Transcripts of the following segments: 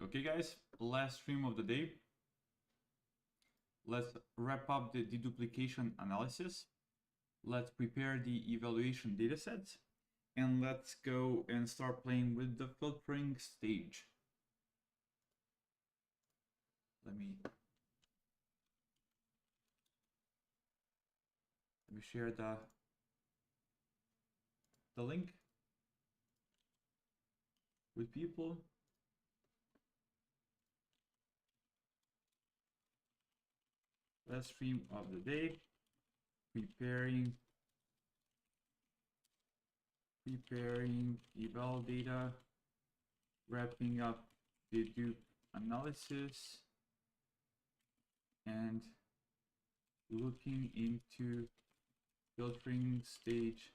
Okay guys, last stream of the day. Let's wrap up the deduplication analysis. Let's prepare the evaluation datasets, and let's go and start playing with the filtering stage. Let me share the link with people. Last stream of the day, preparing eval data, wrapping up dedupe analysis, and looking into filtering stage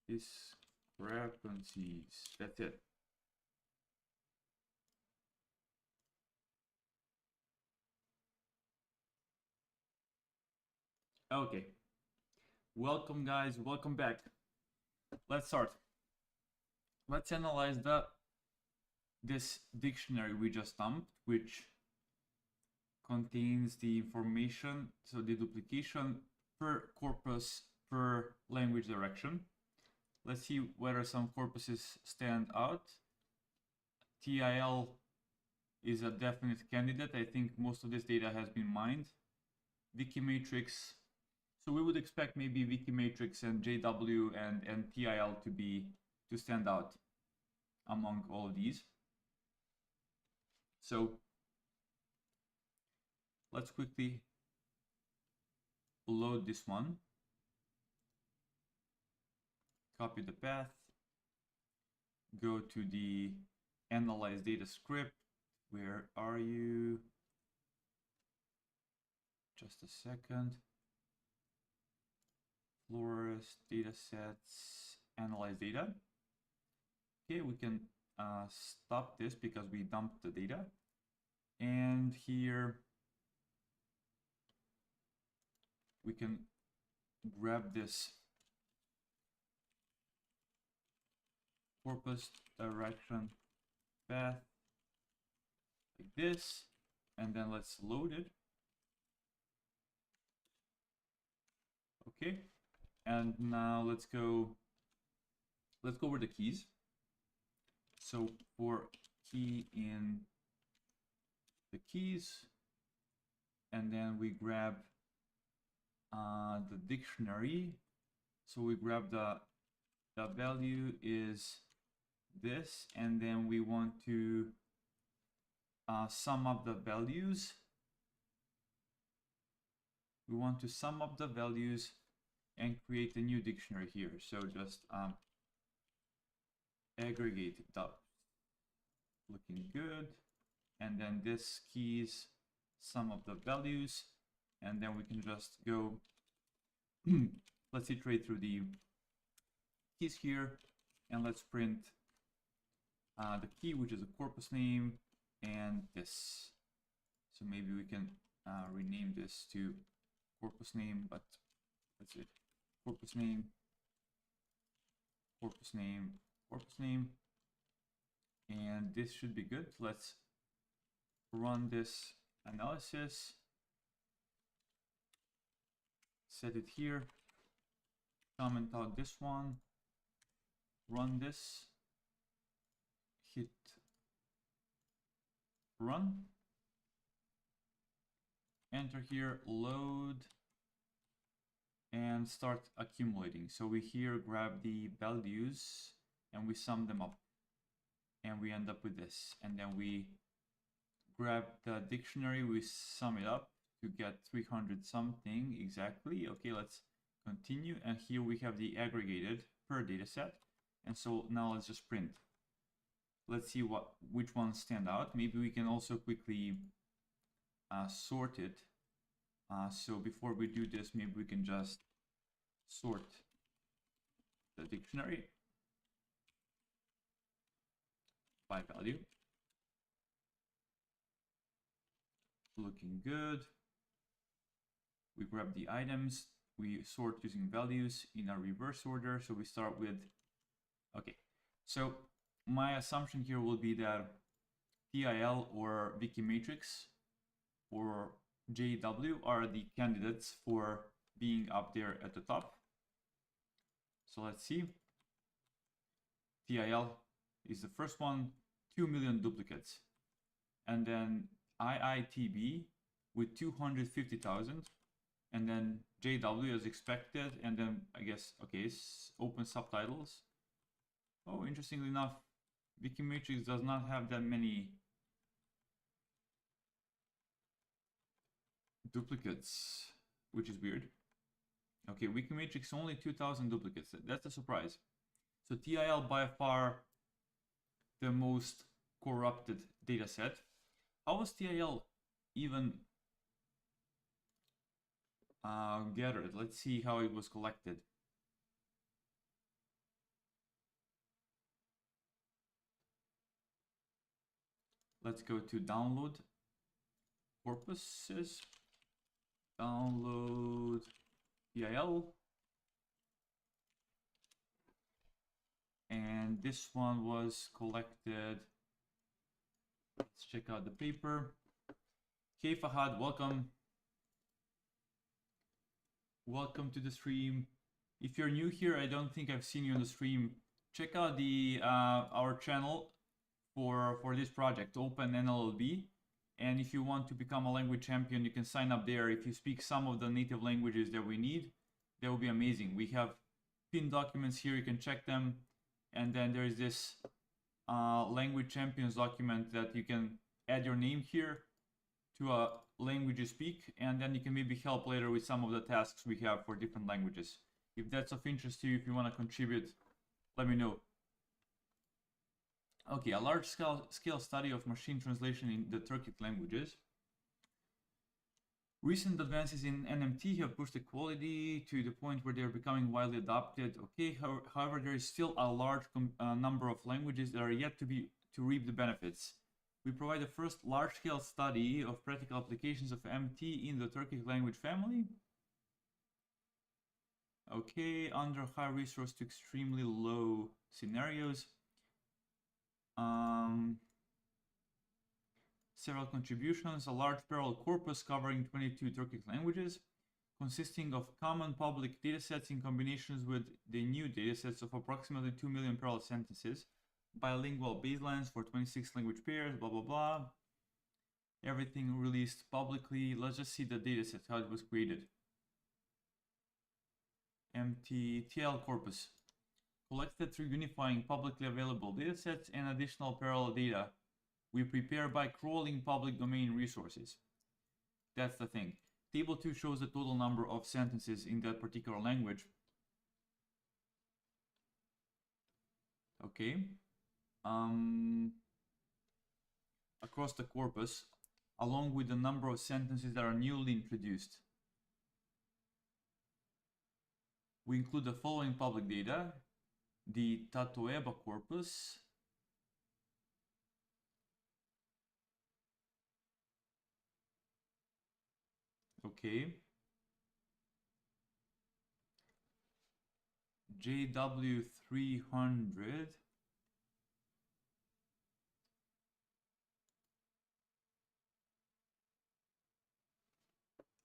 discrepancies. That's it. Okay, welcome guys, welcome back. Let's start. Let's analyze this dictionary we just dumped, which contains the information, so the duplication per corpus per language direction. Let's see whether some corpuses stand out. TIL is a definite candidate. I think most of this data has been mined. Wikimatrix, so we would expect maybe Wikimatrix and JW and TIL to stand out among all of these. So let's quickly load this one. Copy the path. Go to the analyze data script. Where are you? Just a second. Flores, datasets, analyze data. Okay, we can stop this because we dumped the data. And here we can grab this corpus direction path like this, and then let's load it. Okay, and now let's go over the keys. So for key in the keys, and then we grab the dictionary. So we grab the value is this, and then we want to sum up the values. We want to sum up the values and create a new dictionary here. So just aggregate it up. Looking good. And then this keys sum of the values, and then we can just go let's iterate through the keys here, and let's print the key, which is a corpus name, and this. So maybe we can rename this to corpus name, but that's it. Corpus name, corpus name, corpus name, and this should be good. Let's run this analysis, set it here, comment out this one, run this, hit run, enter here, load, and start accumulating. So we here grab the values and we sum them up, and we end up with this. And then we grab the dictionary, we sum it up to get 300 something exactly. Okay, let's continue, and here we have the aggregated per dataset. And so now let's just print. Let's see which ones stand out. Maybe we can also quickly sort it. So before we do this, maybe we can just sort the dictionary by value. Looking good. We grab the items, we sort using values in a reverse order. So we start with, okay, so my assumption here will be that TIL or Wikimetrics or JW are the candidates for being up there at the top. So let's see. TIL is the first one, 2 million duplicates. And then IITB with 250,000. And then JW as expected. And then I guess, okay, open subtitles. Oh, interestingly enough, Wikimetrics does not have that many duplicates, which is weird. Okay, Wikimetrics only 2,000 duplicates. That's a surprise. So TIL by far the most corrupted data set. How was TIL even gathered? Let's see how it was collected. Let's go to download corpuses, download TIL. And this one was collected. Let's check out the paper. Hey Fahad, welcome. Welcome to the stream. If you're new here, I don't think I've seen you on the stream. Check out the our channel for this project, Open NLLB. And if you want to become a language champion, you can sign up there. If you speak some of the native languages that we need, that would be amazing. We have pinned documents here, you can check them. And then there is this language champions document that you can add your name here to a language you speak, and then you can maybe help later with some of the tasks we have for different languages. If that's of interest to you, if you want to contribute, let me know. Okay, a large scale study of machine translation in the Turkic languages. Recent advances in NMT have pushed the quality to the point where they're becoming widely adopted. Okay, however, there is still a large number of languages that are yet to reap the benefits. We provide the first large-scale study of practical applications of MT in the Turkic language family. Okay, under high resource to extremely low scenarios. Several contributions, a large parallel corpus covering 22 Turkic languages, consisting of common public datasets in combinations with the new datasets of approximately 2 million parallel sentences, bilingual baselines for 26 language pairs, blah, blah, blah. Everything released publicly. Let's just see the dataset, how it was created. MTTL corpus. Collected through unifying publicly available datasets and additional parallel data. We prepare by crawling public domain resources. That's the thing. Table 2 shows the total number of sentences in that particular language. Okay. Across the corpus, along with the number of sentences that are newly introduced. We include the following public data: the Tatoeba corpus, okay, JW300,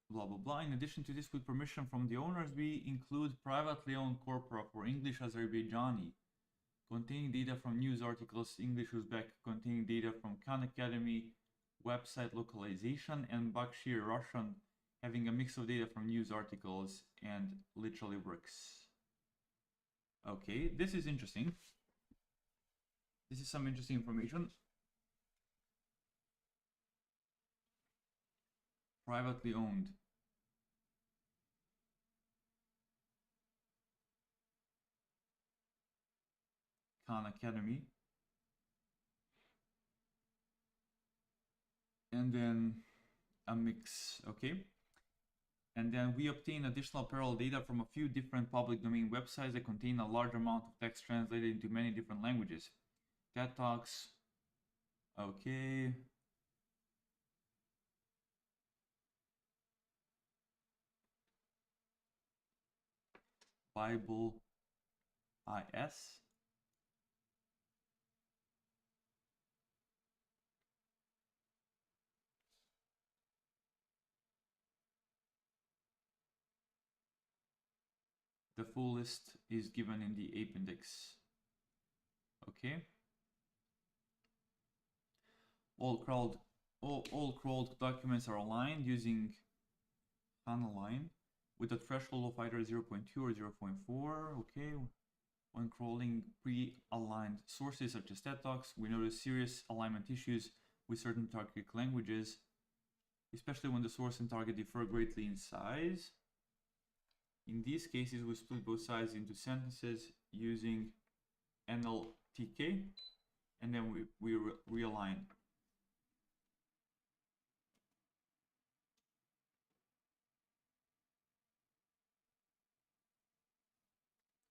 blah, blah, blah. In addition to this, with permission from the owners, we include privately owned corpora for English Azerbaijani, containing data from news articles, English Uzbek, containing data from Khan Academy, website localization, and Bakshir Russian, having a mix of data from news articles and literally works. Okay, this is interesting. This is some interesting information. Privately owned. Khan Academy. And then a mix, okay? And then we obtain additional parallel data from a few different public domain websites that contain a large amount of text translated into many different languages. TED Talks, okay. Bible IS. The full list is given in the appendix. Okay. All crawled documents are aligned using align with a threshold of either 0.2 or 0.4. Okay. When crawling pre-aligned sources such as TED Talks, we notice serious alignment issues with certain target languages, especially when the source and target differ greatly in size. In these cases, we split both sides into sentences using NLTK, and then we realign.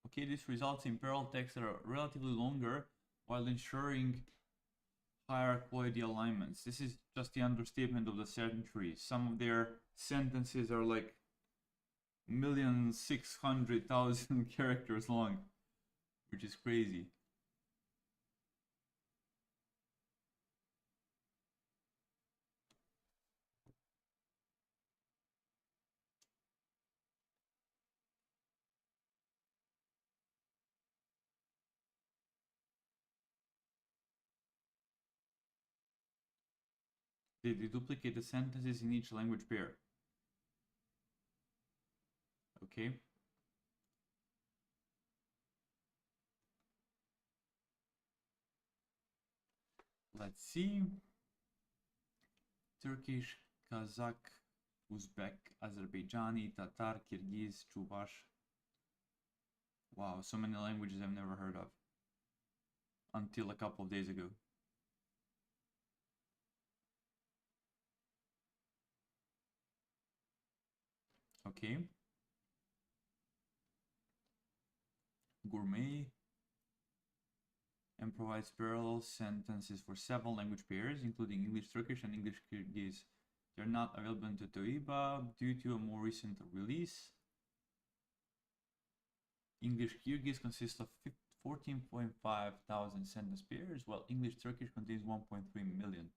Okay, this results in parallel texts that are relatively longer while ensuring higher quality alignments. This is just the understatement of the century. Some of their sentences are like 1,600,000 characters long, which is crazy. They duplicate the sentences in each language pair. Okay. Let's see. Turkish, Kazakh, Uzbek, Azerbaijani, Tatar, Kyrgyz, Chuvash. Wow, so many languages I've never heard of until a couple of days ago. Okay. Gourmet. And provides parallel sentences for several language pairs, including English Turkish and English Kyrgyz. They're not available in Totoiba due to a more recent release. English Kyrgyz consists of 14.5 thousand sentence pairs, while English Turkish contains 1.3 million.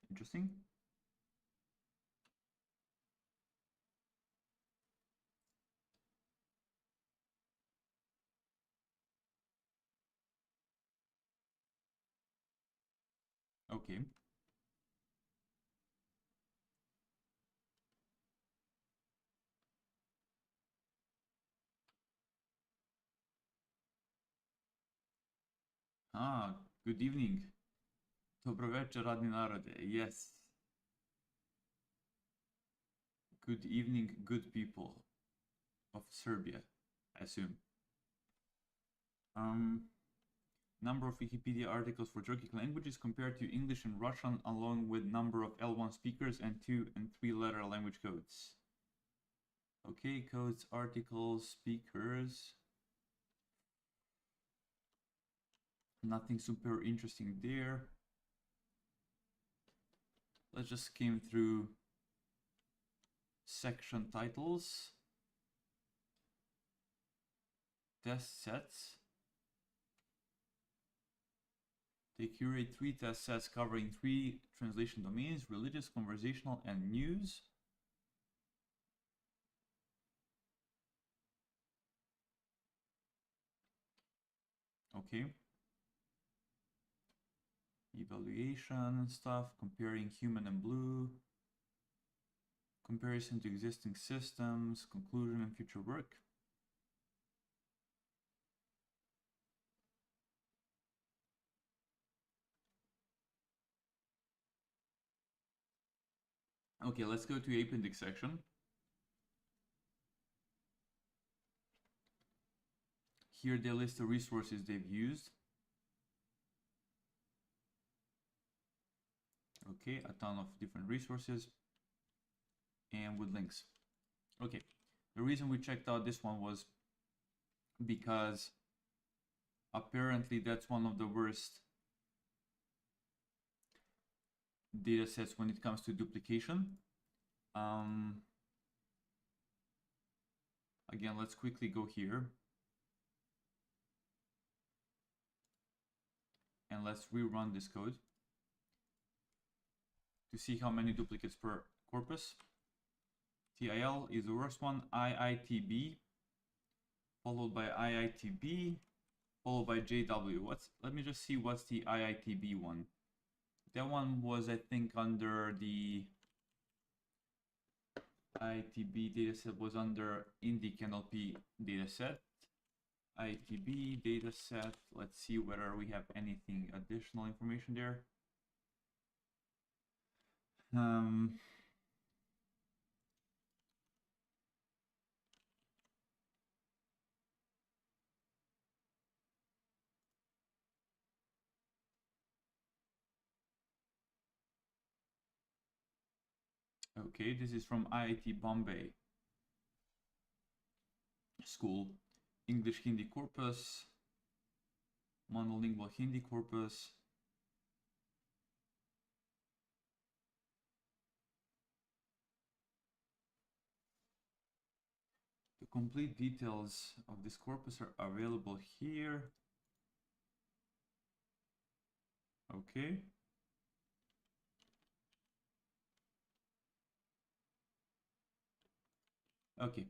Interesting. Okay. Ah, good evening. Dobro večer, radni narode. Yes. Good evening, good people of Serbia, I assume. Number of Wikipedia articles for Turkic languages compared to English and Russian, along with number of L1 speakers and 2 and 3 letter language codes. Okay, codes, articles, speakers. Nothing super interesting there. Let's just skim through section titles. Test sets. They curate 3 test sets covering 3 translation domains: religious, conversational, and news. Okay. Evaluation stuff, comparing human and blue. Comparison to existing systems, conclusion and future work. Okay, let's go to the appendix section. Here they list the resources they've used. Okay, a ton of different resources and with links. Okay, the reason we checked out this one was because apparently that's one of the worst data sets when it comes to duplication. Again, let's quickly go here and let's rerun this code to see how many duplicates per corpus. TIL is the worst one. IITB followed by IITB, followed by JW. Let me just see what's the IITB one. That one was, I think, under the IITB dataset was under Indic NLP dataset. IITB dataset. Let's see whether we have anything additional information there. Okay, this is from IIT Bombay School. English Hindi corpus, monolingual Hindi corpus. The complete details of this corpus are available here. Okay. Okay.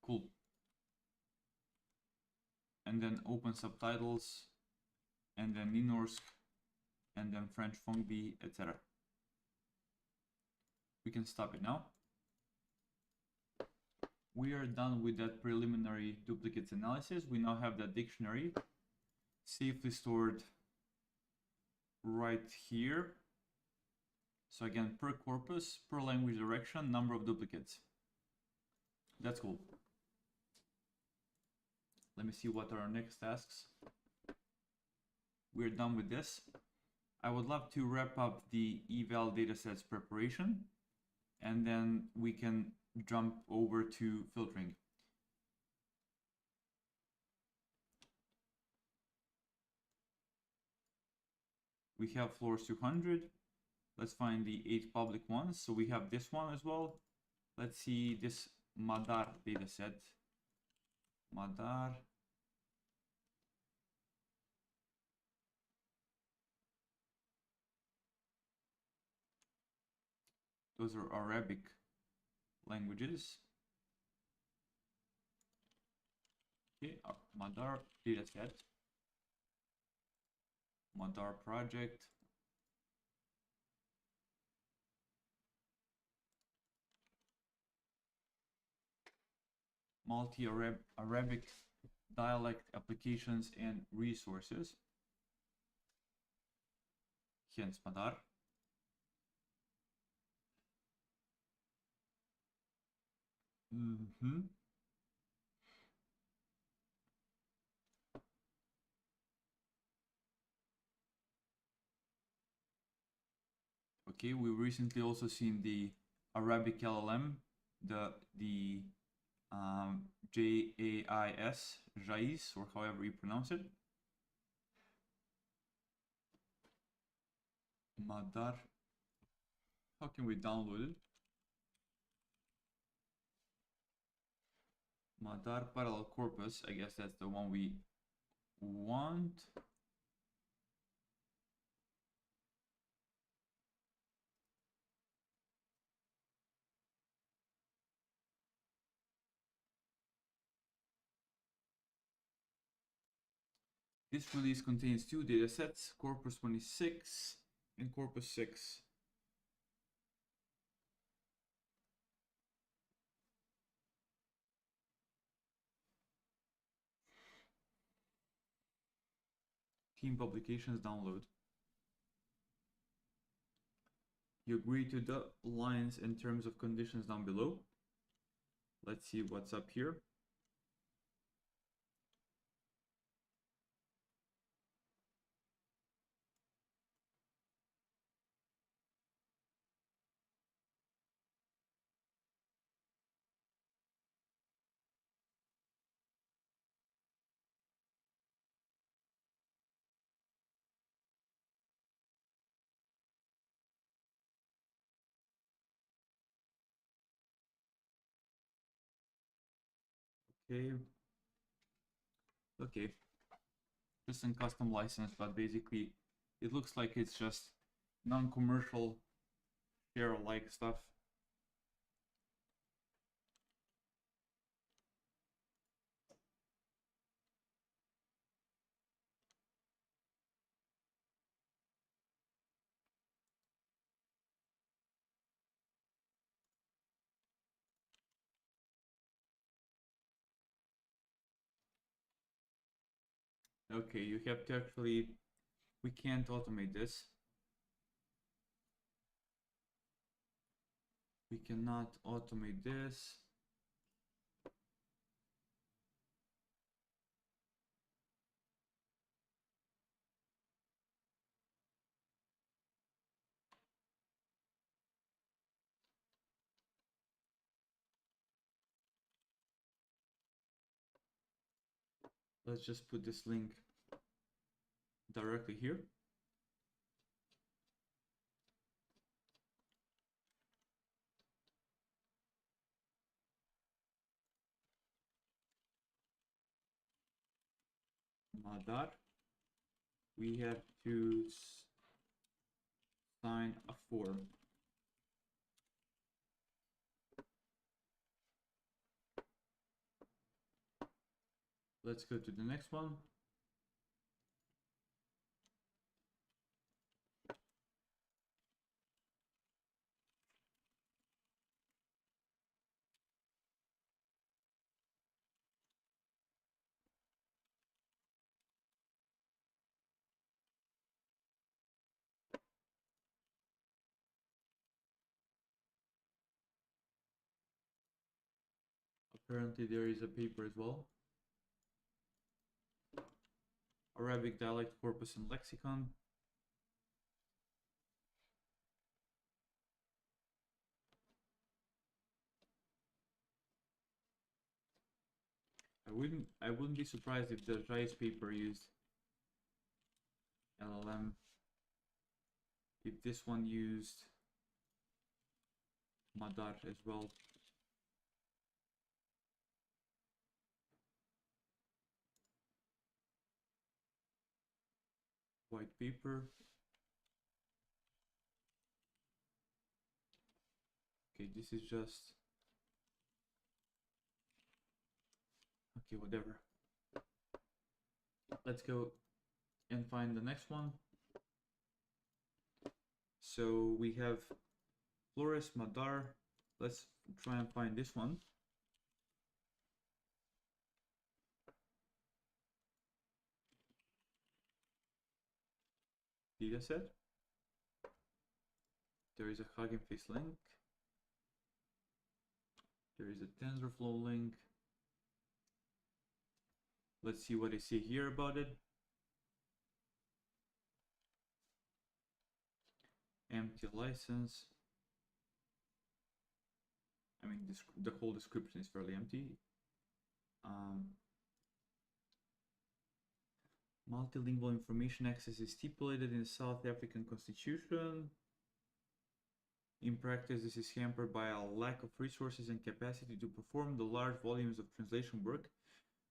Cool. And then open subtitles, and then Ninorsk, and then French Fongbi, etc. We can stop it now. We are done with that preliminary duplicates analysis. We now have the dictionary safely stored right here. So again, per corpus, per language direction, number of duplicates. That's cool. Let me see what are our next tasks. We're done with this. I would love to wrap up the eval datasets preparation, and then we can jump over to filtering. We have floors 200. Let's find the 8 public ones. So we have this one as well. Let's see this Madar dataset. Madar. Those are Arabic languages. Okay, Madar dataset. Madar project. Multi-Arabic dialect applications and resources. Hence Madar. Okay, we recently also seen the Arabic LLM, the JAIS, JAIS, or however you pronounce it. Madar. How can we download it? Madar parallel corpus. I guess that's the one we want. This release contains 2 datasets, corpus 26 and corpus 6. Team publications download. You agree to the lines and terms of conditions down below. Let's see what's up here. Okay, just in custom license, but basically it looks like it's just non-commercial share alike stuff. Okay, you have to actually, we can't automate this. We cannot automate this. Let's just put this link directly here. Madar. We have to sign a form. Let's go to the next one. Apparently there is a paper as well. Arabic dialect corpus and lexicon. I wouldn't be surprised if the Rice paper used LLM. If this one used Madar as well. White paper. Okay, this is just, okay, whatever. Let's go and find the next one. So we have Flores, Madar. Let's try and find this one. Dataset. There is a Hugging Face link. There is a TensorFlow link. Let's see what I see here about it. Empty license. I mean, the whole description is fairly empty. Multilingual information access is stipulated in the South African Constitution. In practice, this is hampered by a lack of resources and capacity to perform the large volumes of translation work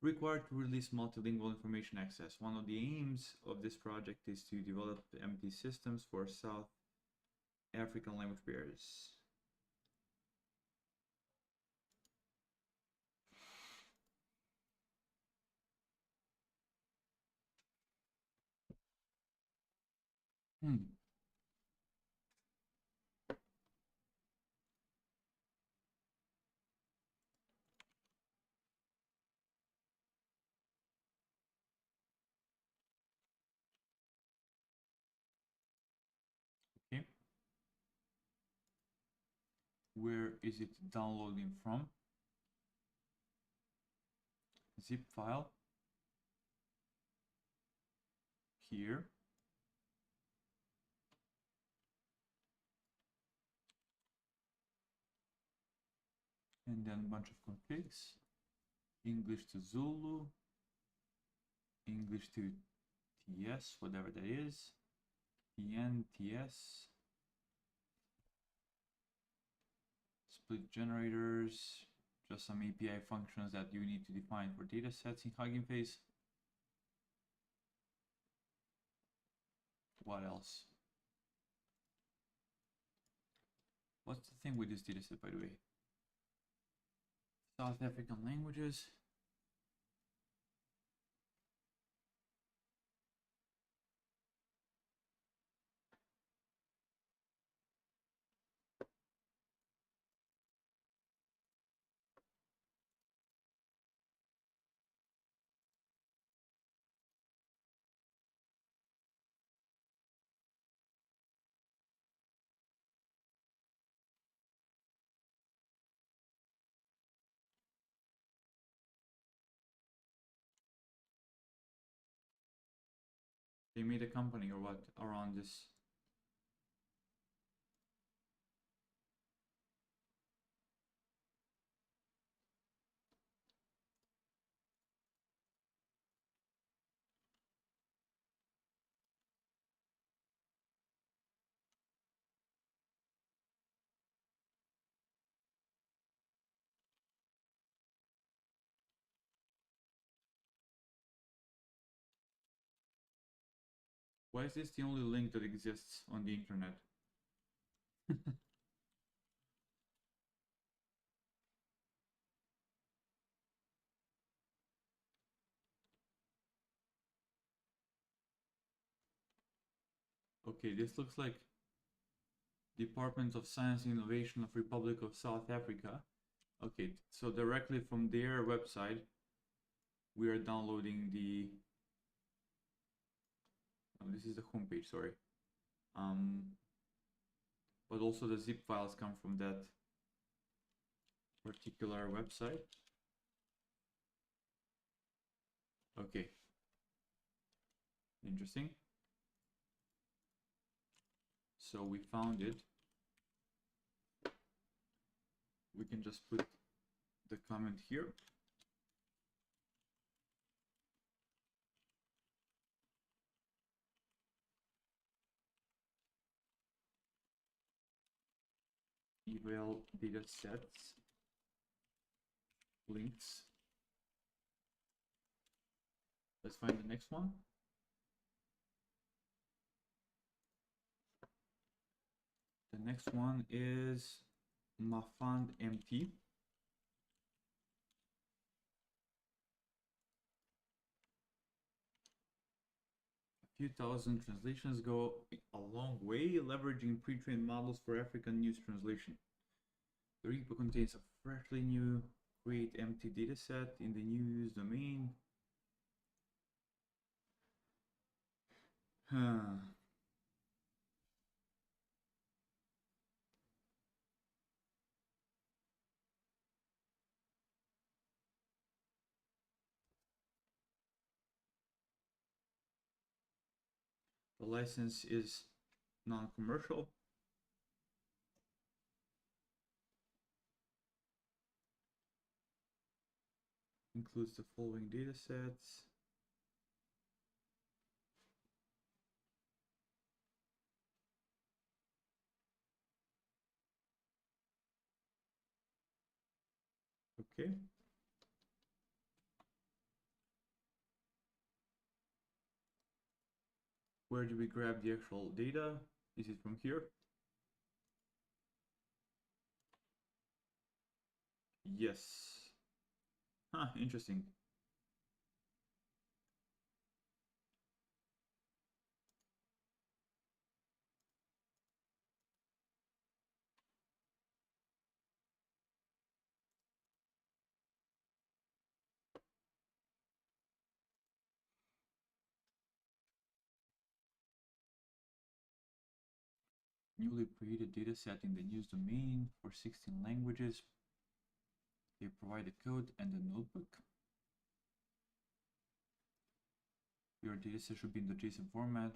required to release multilingual information access. One of the aims of this project is to develop empty systems for South African language barriers. Okay. Where is it downloading from? Zip file. Here. And then a bunch of configs. English to Zulu. English to TS, whatever that is. TN, TS. Split generators. Just some API functions that you need to define for data sets in Hugging Face. What else? What's the thing with this dataset, by the way? South African languages. They made a company or what around this. Why is this the only link that exists on the internet? Okay, this looks like Department of Science and Innovation of Republic of South Africa. Okay, so directly from their website, we are downloading the. Oh, this is the homepage, sorry. But also the zip files come from that particular website. Okay. Interesting. So we found it. We can just put the comment here. Eval datasets links. Let's find the next one. The next one is mafund.mt. A few thousand translations go a long way, leveraging pre-trained models for African news translation. The repo contains a freshly new create empty dataset in the news domain. The license is non-commercial. Includes the following datasets. Okay. Where do we grab the actual data? Is it from here? Yes. Huh, interesting. Newly created dataset in the news domain for 16 languages. They provide the code and the notebook. Your dataset should be in the JSON format.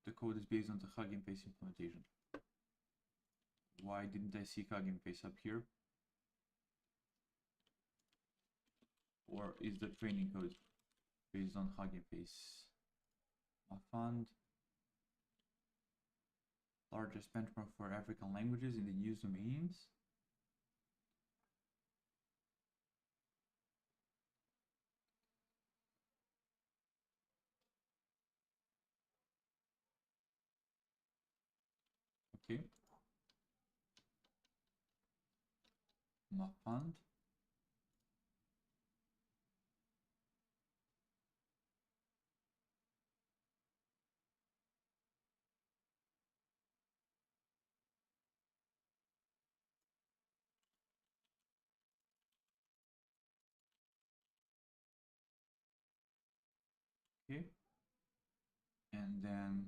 The code is based on the Hugging Face implementation. Why didn't I see Hugging Face up here? Or is the training code based on Hugging Face? A fund. Largest benchmark for African languages in the news domains. Okay. Mafund. Okay. And then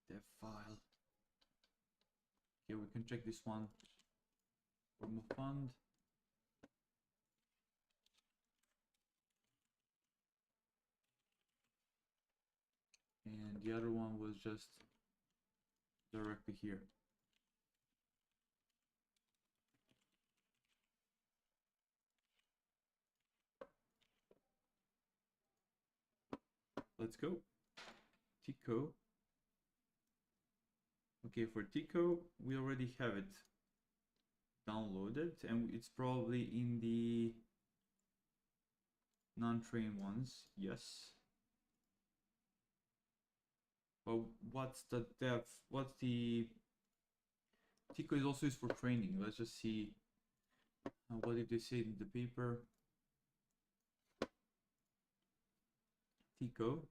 the file. Okay, we can check this one from a fund. the other one was just directly here. Let's go. Tico. Okay, for Tico, we already have it downloaded, and it's probably in the non-trained ones. Yes. But what's the depth? What's the Tico is also used for training. Let's just see. What did they say in the paper? Tico.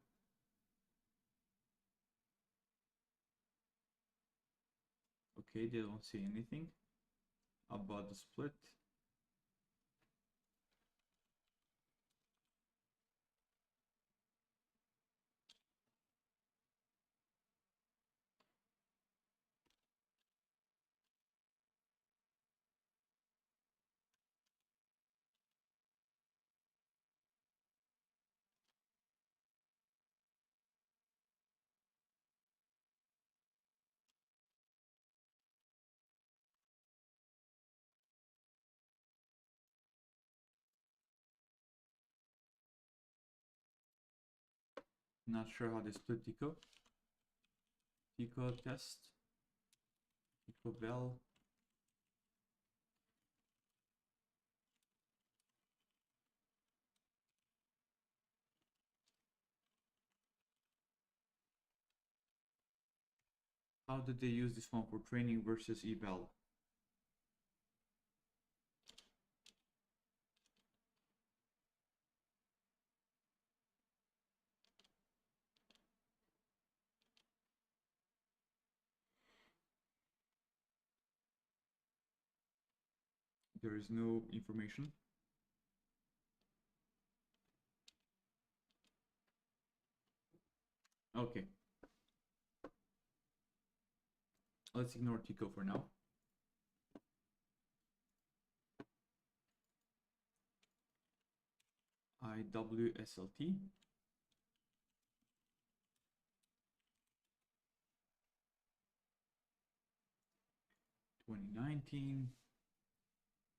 Okay, they don't say anything about the split. Not sure how they split Tico. Tico test. Tico val. How did they use this one for training versus eval? There is no information. Okay. Let's ignore Tico for now. IWSLT. (2019,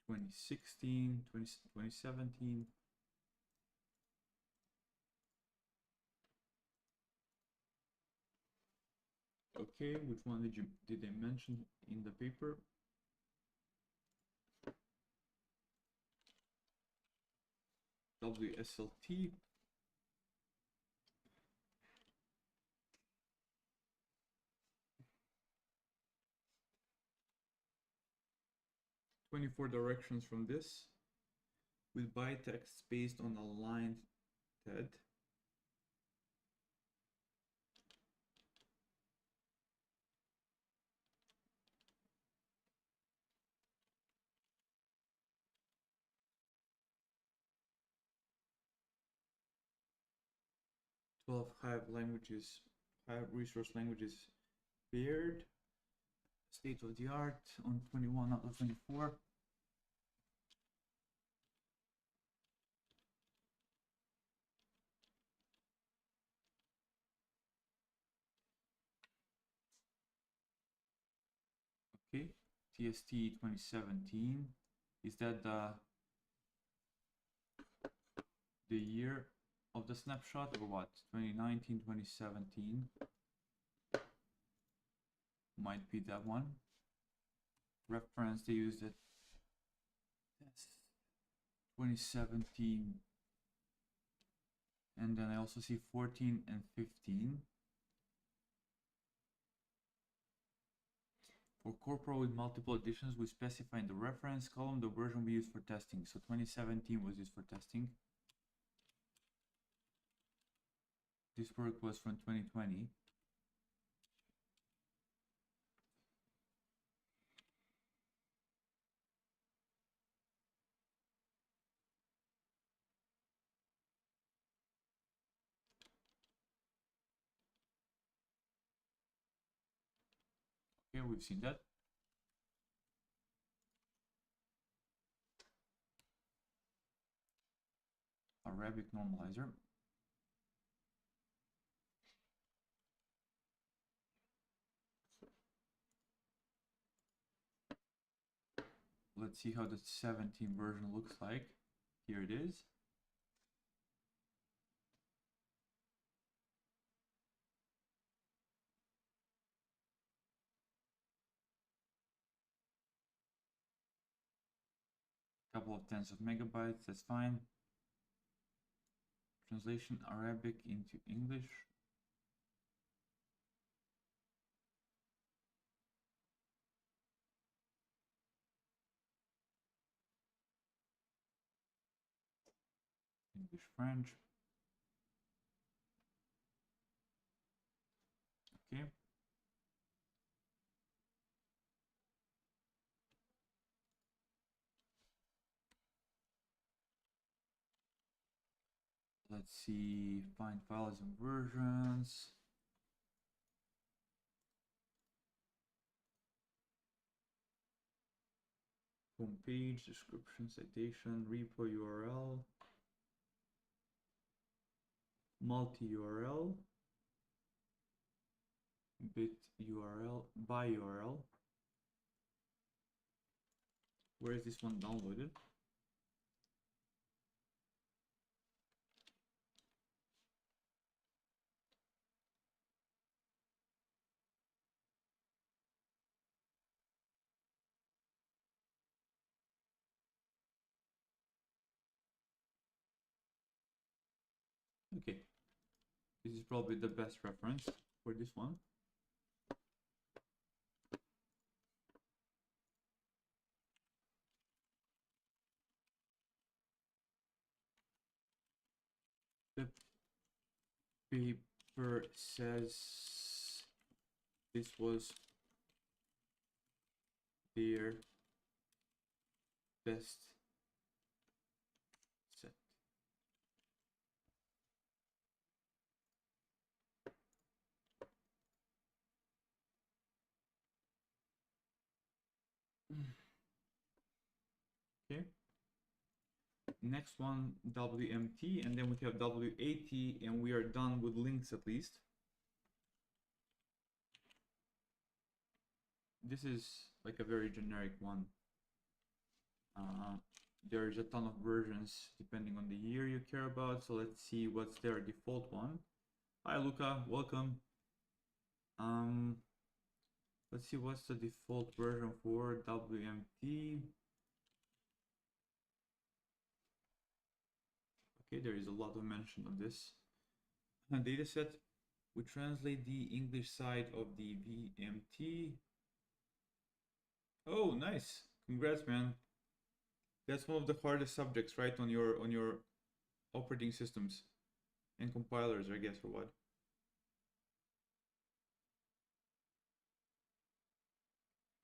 2016, 2017. Okay, which one did they mention in the paper? WSLT. "24 directions from this with bytext based on aligned TED. Hive languages, Hive resource languages paired. State of the art on 21 out of 24. Okay, TST 2017. Is that the year of the snapshot or what? 2019, 2017. Might be that one. Reference, they used it. That's 2017. And then I also see 14 and 15. For corporal with multiple additions, we specify in the reference column the version we use for testing. So 2017 was used for testing. This work was from 2020. Okay, we've seen that. Arabic normalizer. let's see how the 17 version looks like. Here it is. Couple of tens of megabytes, that's fine. Translation Arabic into English. English, French. Okay. Let's see, find files and versions. Home page, description, citation, repo URL, multi-URL, bit URL, by URL. Where is this one downloaded? Okay, this is probably the best reference for this one. The paper says this was their best set. Okay. Next one, WMT, and then we have WAT, and we are done with links at least. This is like a very generic one. There's a ton of versions depending on the year you care about. So let's see what's their default one. Hi Luca, welcome. Let's see what's the default version for WMT. Okay, there is a lot of mention of this. Dataset, we translate the English side of the VMT. Oh, nice! Congrats, man. That's one of the hardest subjects, right, on your operating systems and compilers, I guess, or what?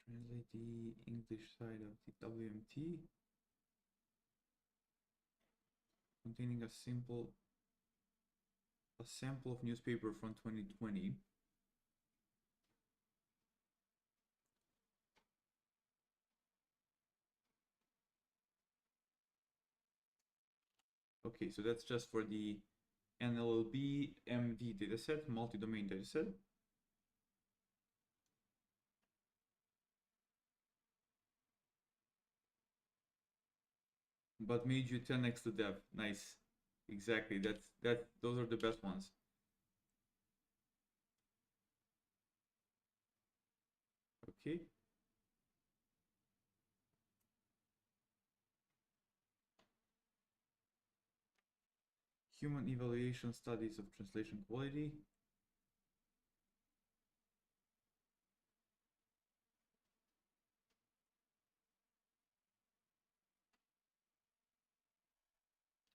Translate the English side of the WMT, containing a sample of newspaper from 2020. Okay, so that's just for the NLLB MD dataset, multi-domain dataset. But made you 10x the dev. Nice. Exactly. Those are the best ones. Okay. Human evaluation studies of translation quality.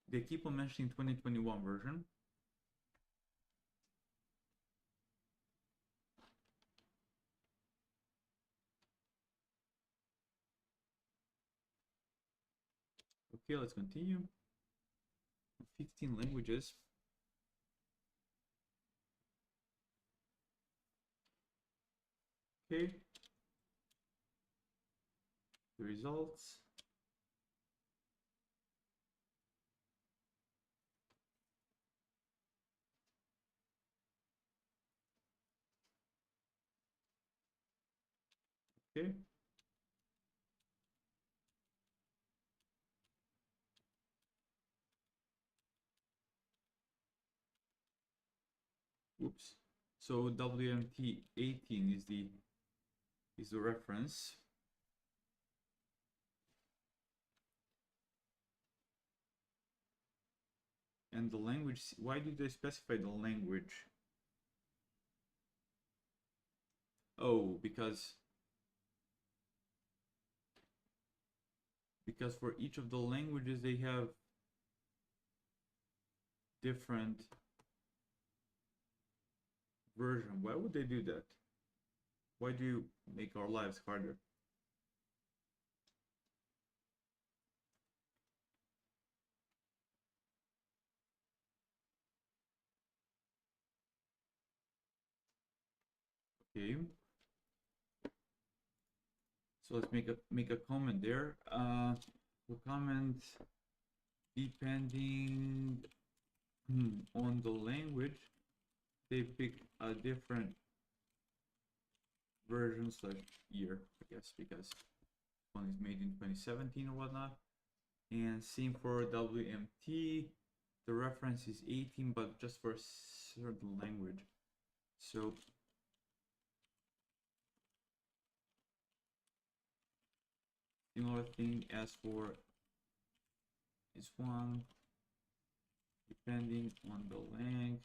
They keep on mentioning 2021 version. Okay, let's continue. 15 languages. Okay. The results. Okay. Oops. So WMT 18 is the reference. And the language, why did they specify the language? Oh, because for each of the languages they have different version. Why would they do that? Why do you make our lives harder? Okay. So let's make a comment there. The comment, depending on the language, they pick a different version / year, I guess, because one is made in 2017 or whatnot. And same for WMT, the reference is 18, but just for a certain language. So similar thing as for this one, depending on the lang,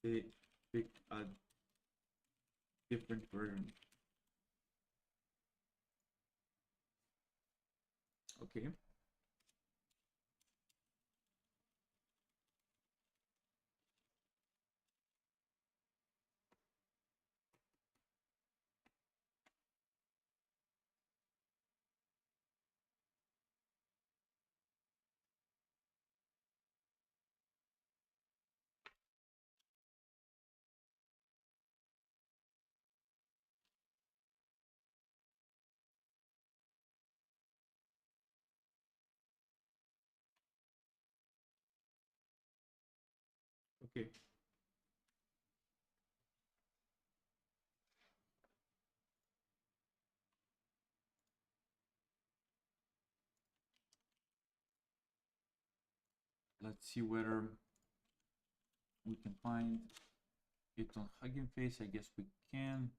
they pick a different version. Okay. Okay. Let's see whether we can find it on Hugging Face. I guess we can.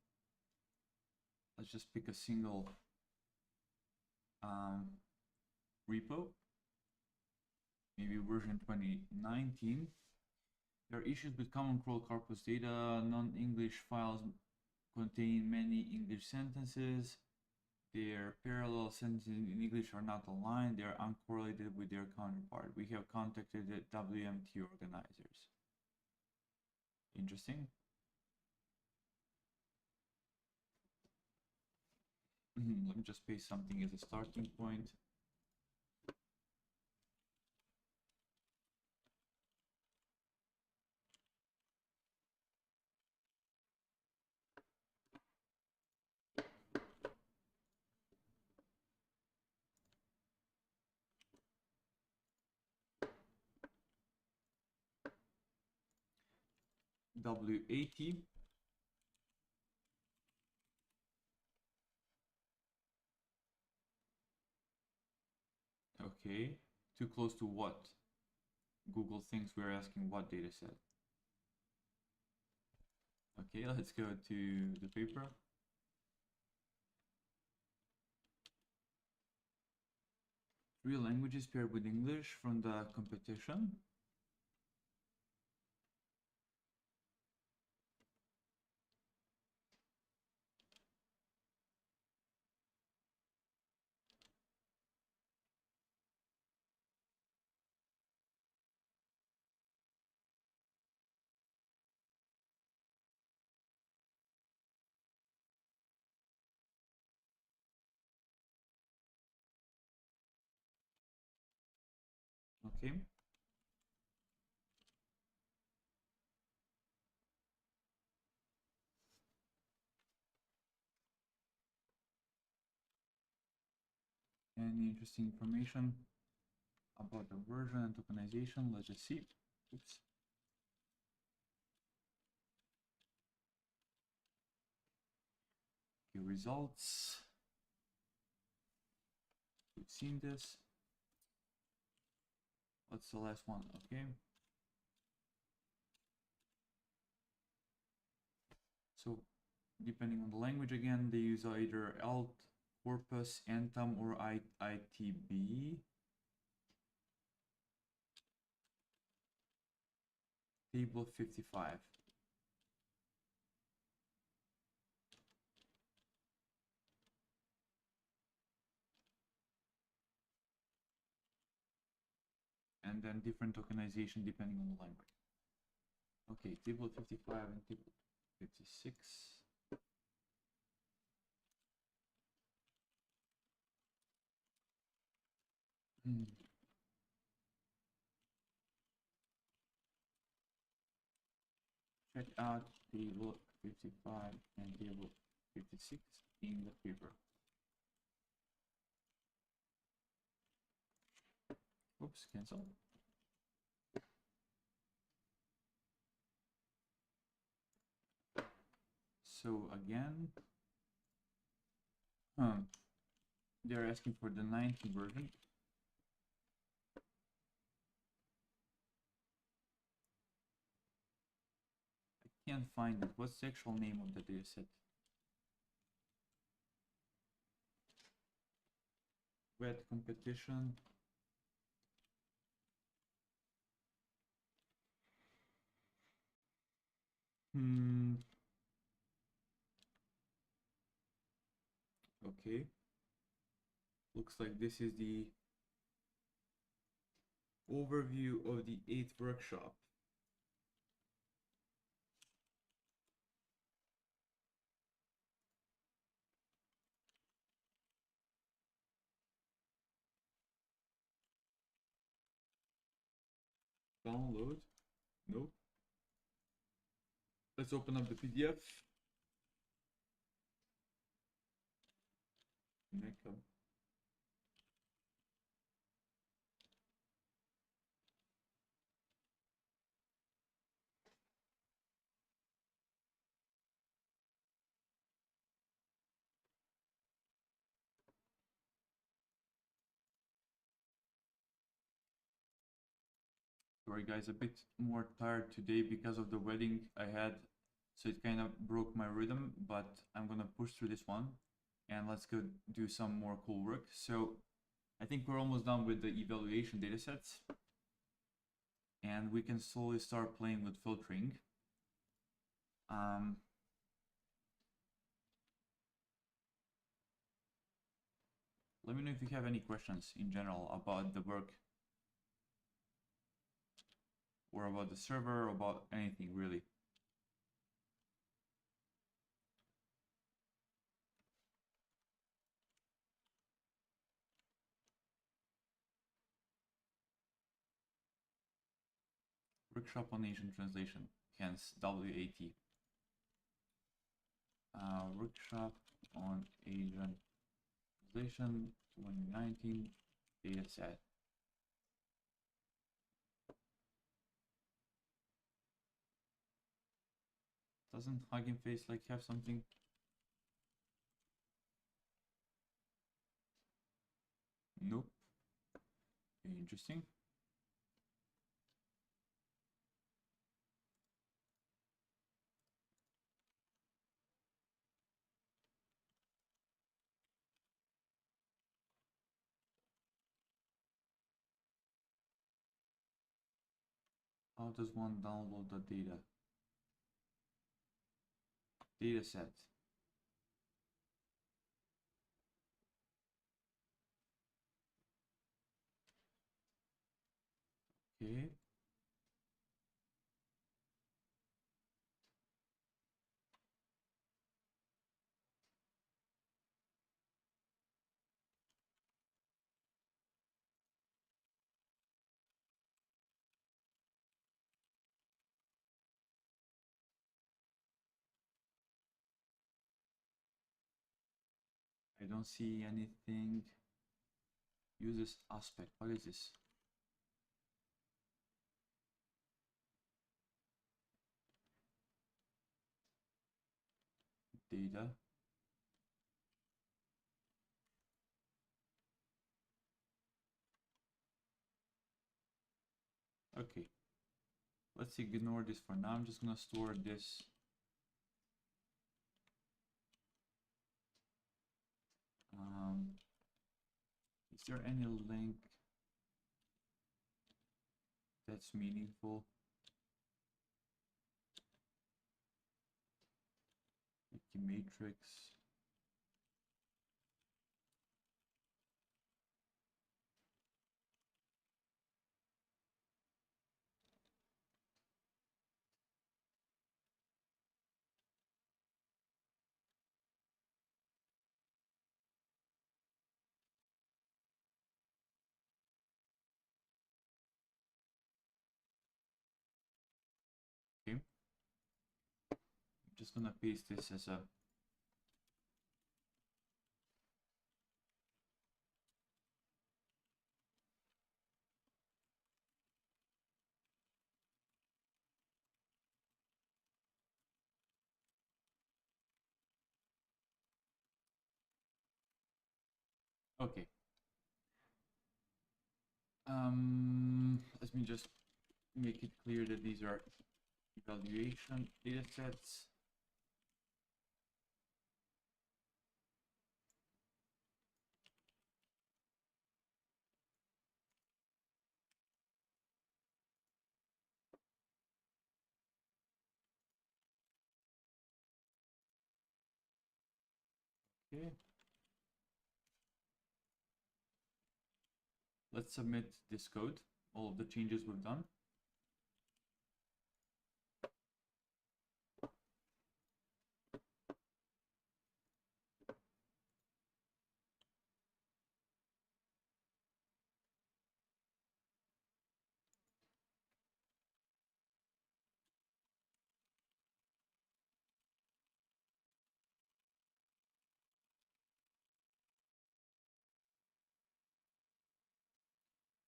Let's just pick a single repo, maybe version 2019. There are issues with common crawl corpus data. Non-English files contain many English sentences. Their parallel sentences in English are not aligned. They are uncorrelated with their counterpart. We have contacted the WMT organizers. Interesting. Let me just paste something as a starting point. W80. Okay, too close to what? Google thinks we're asking what data set. Okay, let's go to the paper. Three languages paired with English from the competition. Okay. Any interesting information about the version and tokenization? Let's just see. Oops. Okay, results. We've seen this. What's the last one? Okay. So depending on the language again, they use either alt, corpus, entum, or ITB. Table 55. And then different tokenization depending on the language. Okay, table 55 and table 56. Check out table 55 and table 56 in the paper. Oops, cancel. So again, they're asking for the 90 version. I can't find it. What's the actual name of the dataset? Wet competition. Okay. Looks like this is the overview of the 8th workshop. Download. Nope. Let's open up the PDF. Makeup. Sorry guys, a bit more tired today because of the wedding I had, so it kind of broke my rhythm, but I'm gonna push through this one and let's go do some more cool work. So I think we're almost done with the evaluation datasets and we can slowly start playing with filtering. Let me know if you have any questions in general about the work or about the server or about anything really. Workshop on Asian translation, hence WAT. Workshop on Asian translation 2019 dataset. Doesn't Hugging Face like have something? Nope. Interesting. How does one download the data? Dataset. Okay. I don't see anything. Uses aspect. What is this? Data. Okay. Let's ignore this for now. I'm just gonna store this Is there any link that's meaningful? Matrix. Okay. I'm just gonna paste this as a okay. Let me just make it clear that these are evaluation data sets. Okay. Let's submit this code, all of the changes we've done.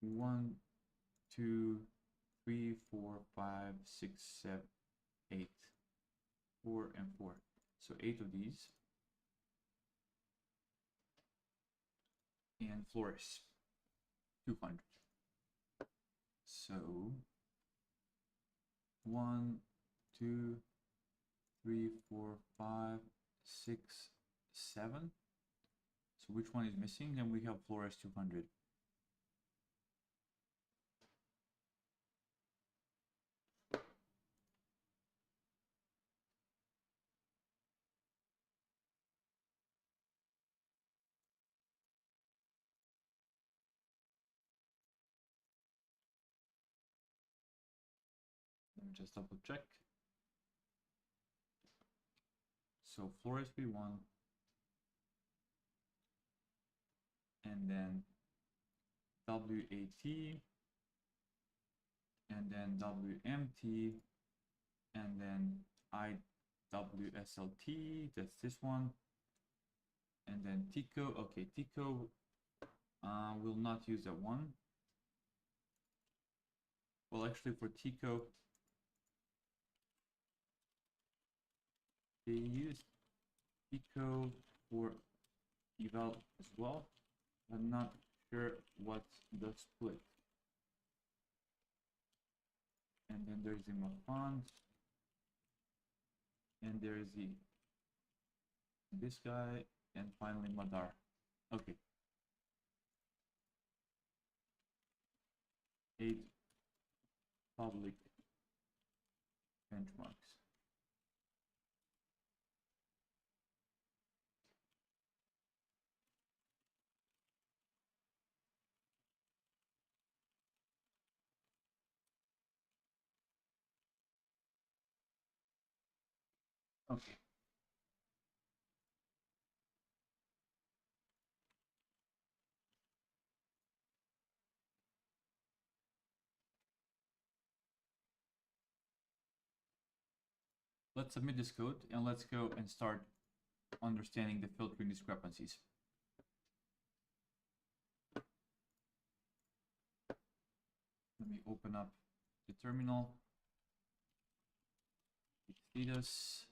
One, 2, 3, 4, 5, 6, 7, 8. 4 and 4. So 8 of these. And Flores, 200. So 1, 2, 3, 4, 5, 6, 7. So which one is missing? Then we have Flores 200. Let me just double check. So Flores B1, and then WAT, and then WMT, and then IWSLT, that's this one, and then TICO. Okay, TICO will not use that one. Well, actually for TICO, they use TICO for eval as well. I'm not sure what's the split. And then there's the Mafan, and there's this guy, and finally Madar. Okay. 8 public benchmarks. Okay. Let's submit this code and let's go and start understanding the filtering discrepancies. Let me open up the terminal. Status.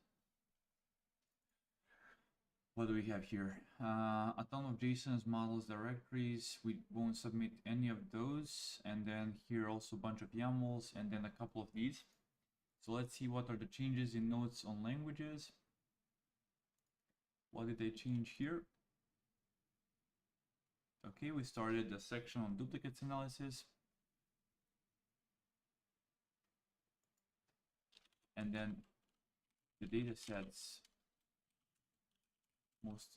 What do we have here? A ton of JSONs, models, directories. We won't submit any of those. And then here also a bunch of YAMLs and then a couple of these. So let's see what are the changes in notes on languages. What did they change here? Okay, we started the section on duplicates analysis. And then the data sets most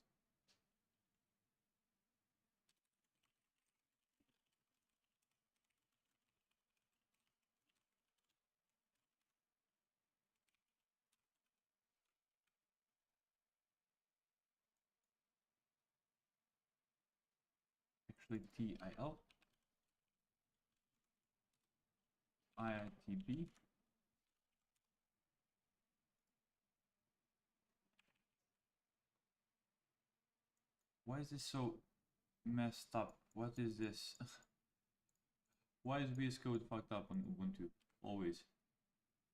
actually TIL, IITB, why is this so messed up? What is this? Why is VS Code fucked up on Ubuntu? Always.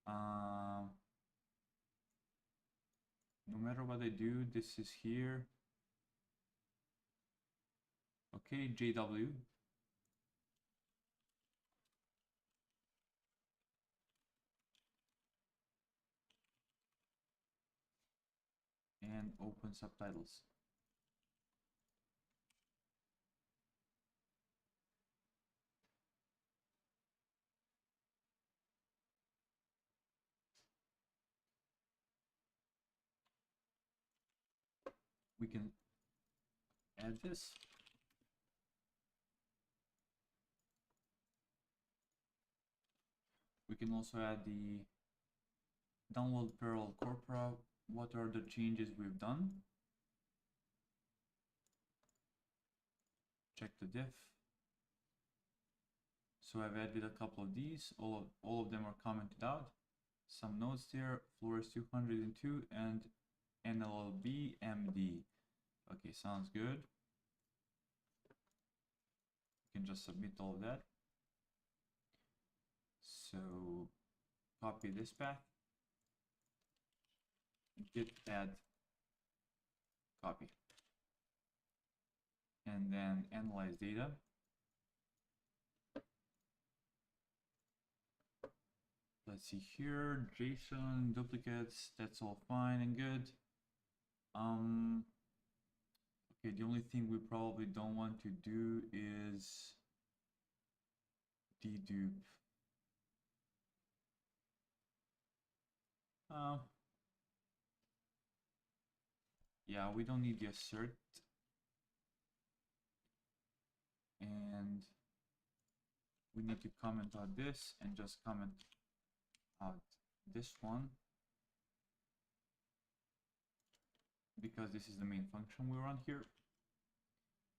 No matter what I do, this is here. Okay, JW. And open subtitles. We can add this. We can also add the download Perl corpora. What are the changes we've done? Check the diff. So I've added a couple of these. All of them are commented out. Some notes there. Flores 202 and NLLB MD. Okay, sounds good. You can just submit all of that. So copy this path. Git add copy. And then analyze data. Let's see here, JSON, duplicates, that's all fine and good. Okay, the only thing we probably don't want to do is dedupe. Yeah, we don't need the assert. And we need to comment out this and just comment out this one, because this is the main function we run here.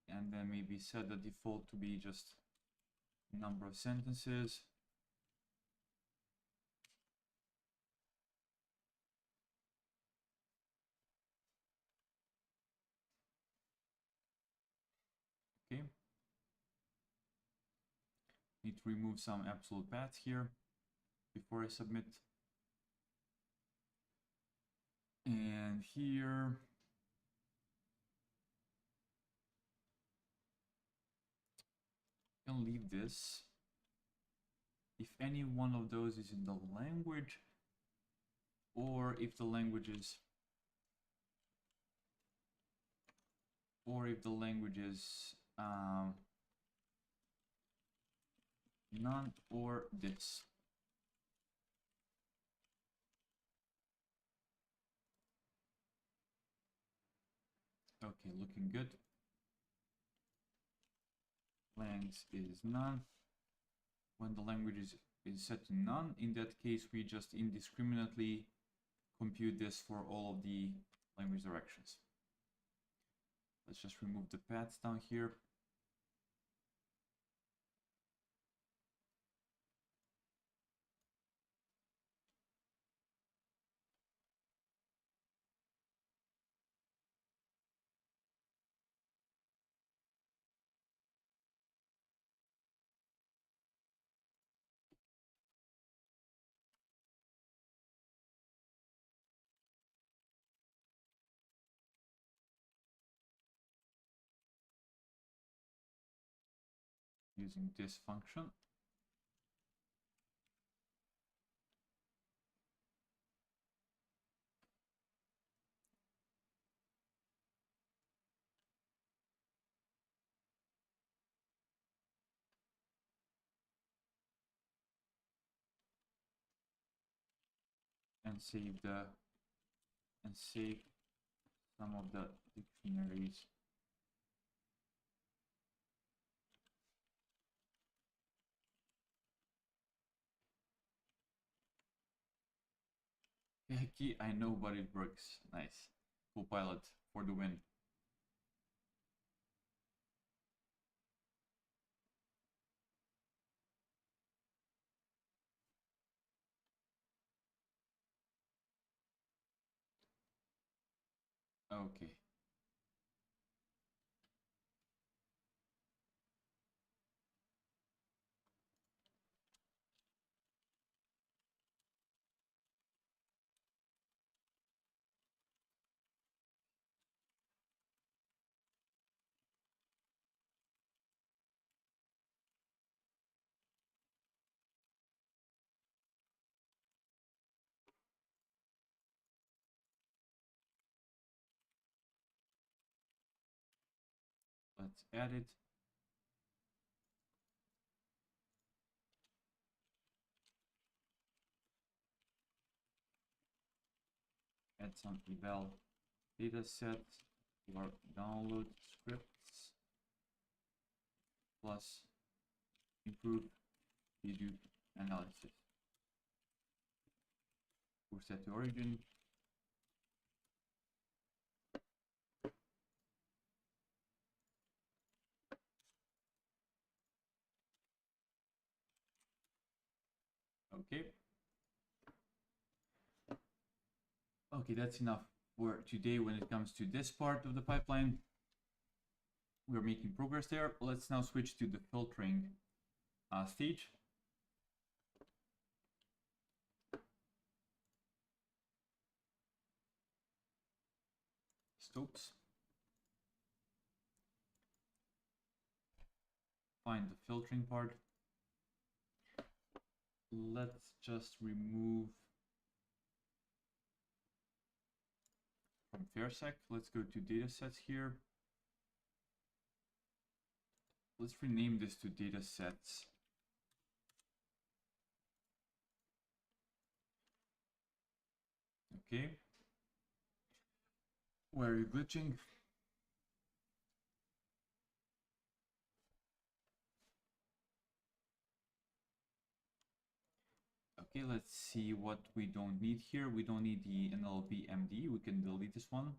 And then maybe set the default to be just number of sentences. Okay. Need to remove some absolute paths here before I submit. And here, I can leave this. If any one of those is in the language, or if the language is, none, or this. Okay, looking good. Langs is none. When the language is set to none, in that case, we just indiscriminately compute this for all of the language directions. Let's just remove the paths down here. Using this function. and save some of the dictionaries. Key, I know, but it works. Nice. Copilot for the win. Okay. Let's add it. Add some eval dataset for download scripts plus improve dedup analysis. We'll set to origin. Okay. Okay, that's enough for today when it comes to this part of the pipeline. We're making progress there. Let's now switch to the filtering stage. Stopes. Find the filtering part. Let's just remove from fairsec. Let's go to datasets here. Let's rename this to datasets. Okay. Where are you glitching? Okay, let's see what we don't need here. We don't need the NLLB MD. We can delete this one.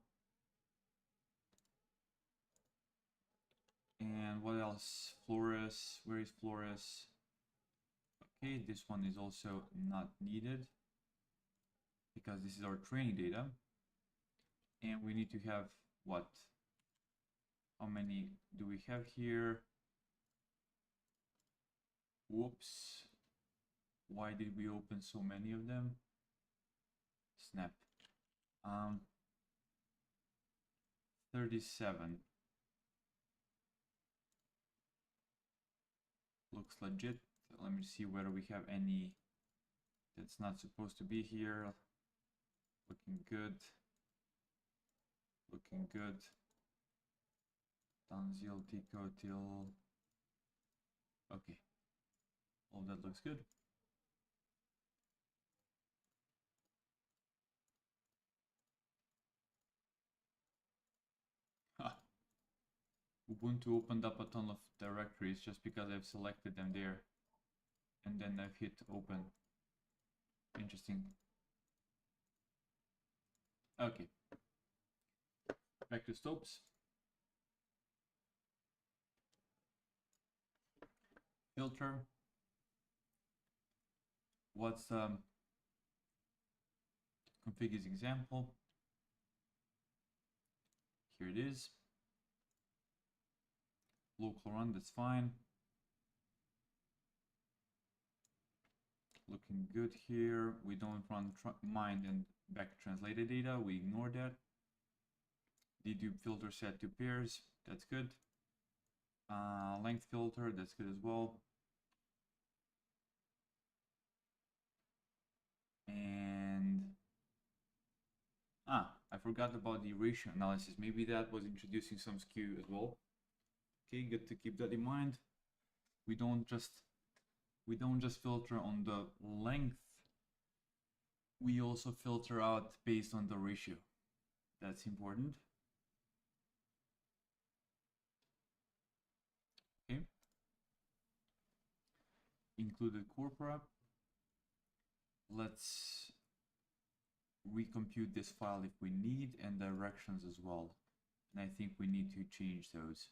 And what else? Flores. Where is Flores? Okay, this one is also not needed because this is our training data. And we need to have what? How many do we have here? Whoops. Why did we open so many of them? Snap. 37. Looks legit. Let me see whether we have any that's not supposed to be here. Looking good. Looking good. Tanzil, Tico, Til. Okay. All that looks good. Ubuntu opened up a ton of directories just because I've selected them there and then I've hit open. Interesting. Okay. Back to Stopes. Filter. What's config is example. Here it is. Local run, that's fine. Looking good here. We don't run mind and back translated data. We ignore that. Dedupe filter set to pairs. That's good. Length filter. That's good as well. And I forgot about the ratio analysis. Maybe that was introducing some skew as well. Okay, good to keep that in mind. We don't just filter on the length we also filter out based on the ratio. That's important. Okay. Included corpora. Let's recompute this file if we need, and directions as well. And I think we need to change those.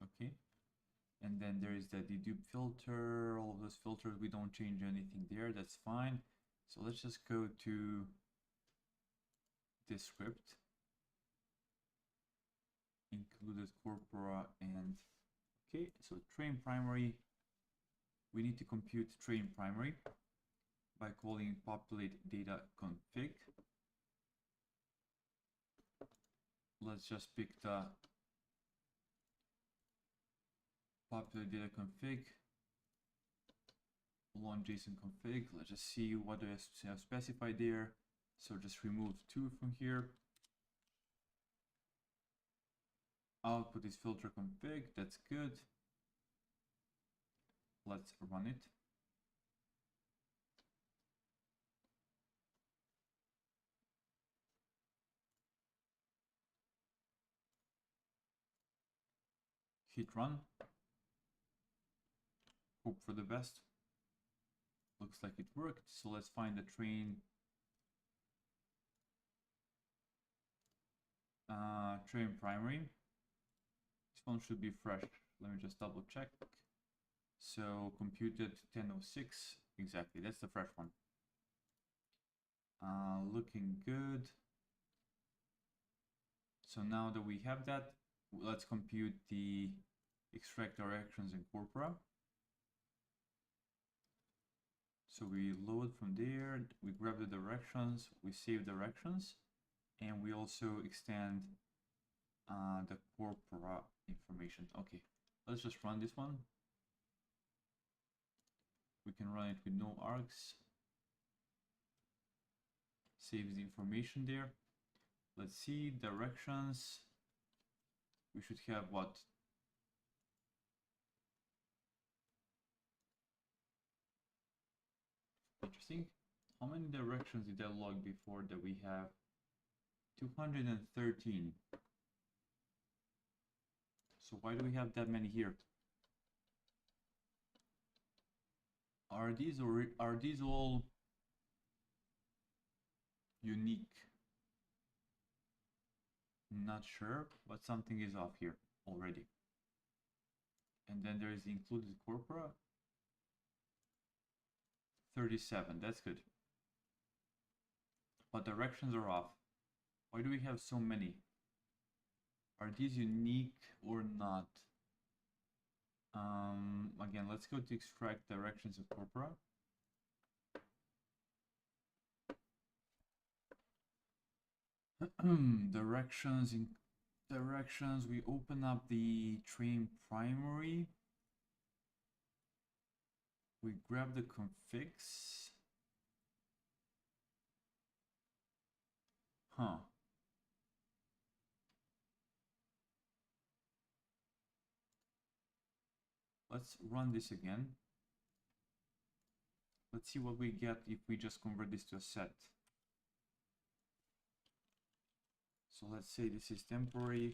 Okay. And then there is the dedupe filter, all of those filters, we don't change anything there, that's fine. So let's just go to this script, included corpora, and okay, so train primary, we need to compute train primary by calling populate data config. Let's just pick the populate data config, long JSON config. Let's just see what do I have specified there. So just remove 2 from here. Output is filter config, that's good. Let's run it. Hit run. Hope for the best. Looks like it worked. So let's find the train primary. This one should be fresh. Let me just double check. So computed 10:06. Exactly, that's the fresh one. Looking good. So now that we have that, let's compute the extract directions in corpora. So we load from there, we grab the directions, we save directions, and we also extend the corpora information. Okay, let's just run this one. We can run it with no args. Saves the information there. Let's see, directions. We should have what? Interesting. How many directions did I log before that we have? 213. So why do we have that many here? Are these all unique? Not sure, but something is off here already. And then there is the included corpora. 37, that's good. But directions are off. Why do we have so many? Are these unique or not? Again, let's go to extract directions of corpora. Directions, we open up the train primary. We grab the configs. Huh. Let's run this again. Let's see what we get if we just convert this to a set. So let's say this is temporary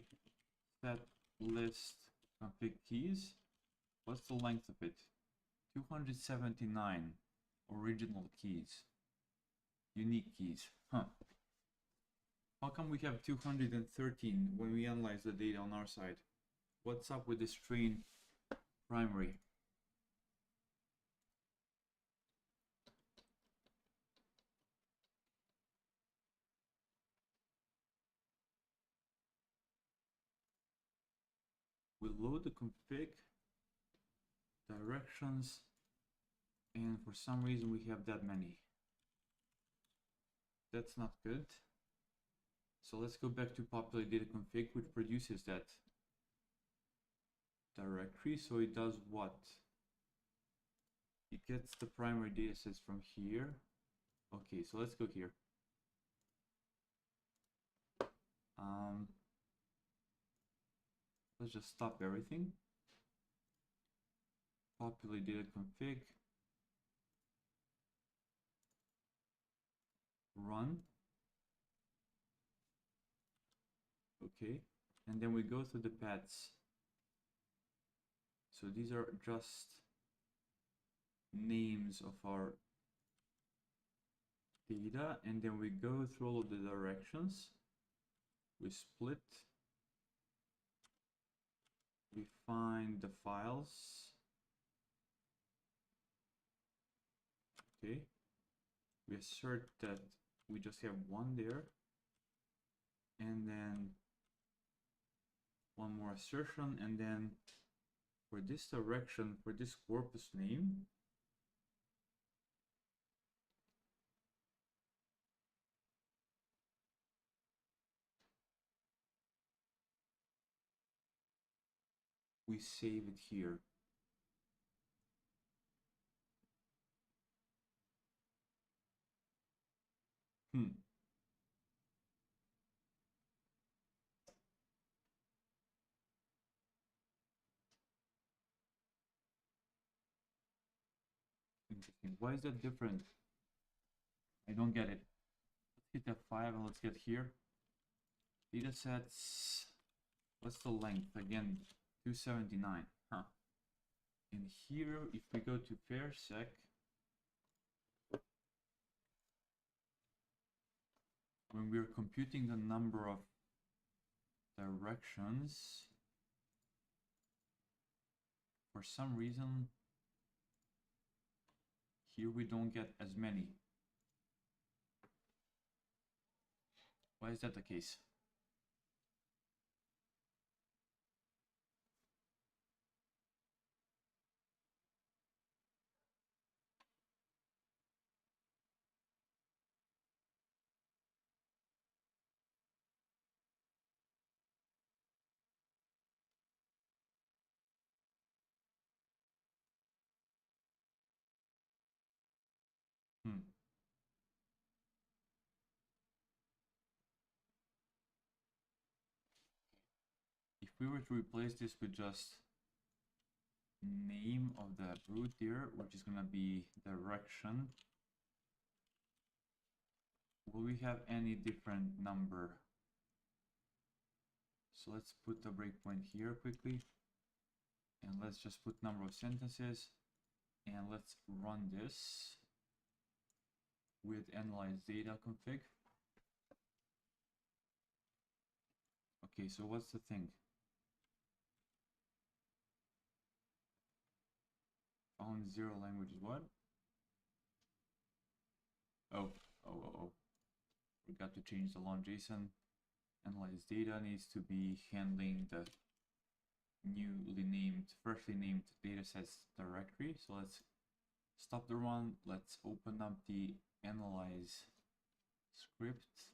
set list config keys. What's the length of it? 279 original keys, unique keys. Huh. How come we have 213 when we analyze the data on our side? What's up with this train primary? We load the config, directions, and for some reason we have that many. That's not good. So let's go back to populate data config, which produces that directory. So it does what? It gets the primary data sets from here. Okay, so let's go here. Let's just stop everything. Populate data config. Run. Okay, and then we go through the paths. So these are just names of our data, and then we go through all of the directions. We split. We find the files. Okay. We assert that we just have one there, and then one more assertion, and then for this direction, for this corpus name, we save it here. Interesting. Why is that different? I don't get it. Let's hit F5 and let's get here. Datasets. What's the length? Again, 279. Huh. And here, if we go to parsec, when we're computing the number of directions, for some reason, here we don't get as many. Why is that the case? If we were to replace this with just name of the root here, which is going to be direction, will we have any different number? So let's put a breakpoint here quickly, and let's just put number of sentences, and let's run this with analyze data config. Okay, so what's the thing? Found zero language is what? Oh. Forgot to change the long JSON. Analyze data needs to be handling the freshly named datasets directory. So let's stop the run. Let's open up the analyze script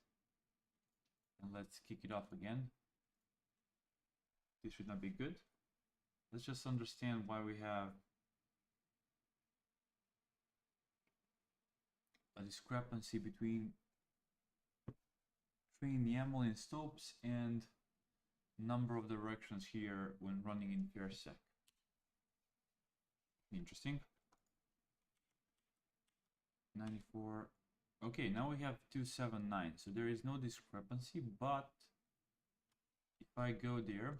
and let's kick it off again. This should not be good. Let's just understand why we have a discrepancy between train YAML in stopes and number of directions here when running in parsec. Interesting. 94. Okay, now we have 279. So there is no discrepancy, but if I go there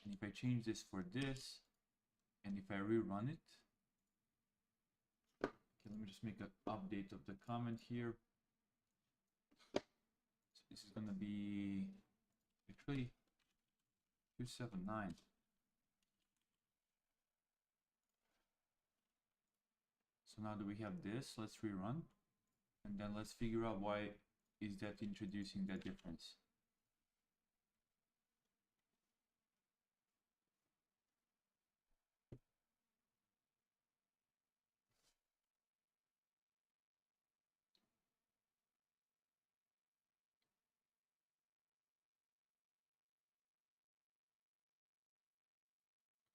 and if I change this for this and if I rerun it, okay, let me just make an update of the comment here. So this is going to be actually 279. So now that we have this, let's rerun, and then let's figure out why is that introducing that difference.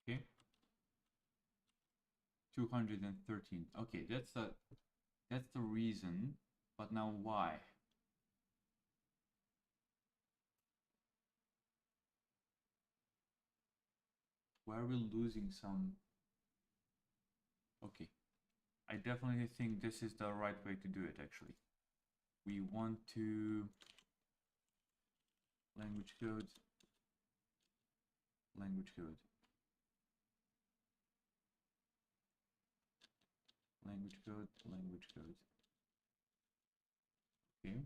Okay. 213. Okay, that's the reason, but now why? Why are we losing some? Okay, I definitely think this is the right way to do it. Actually, we want to language code, language code, language code, language code. Okay,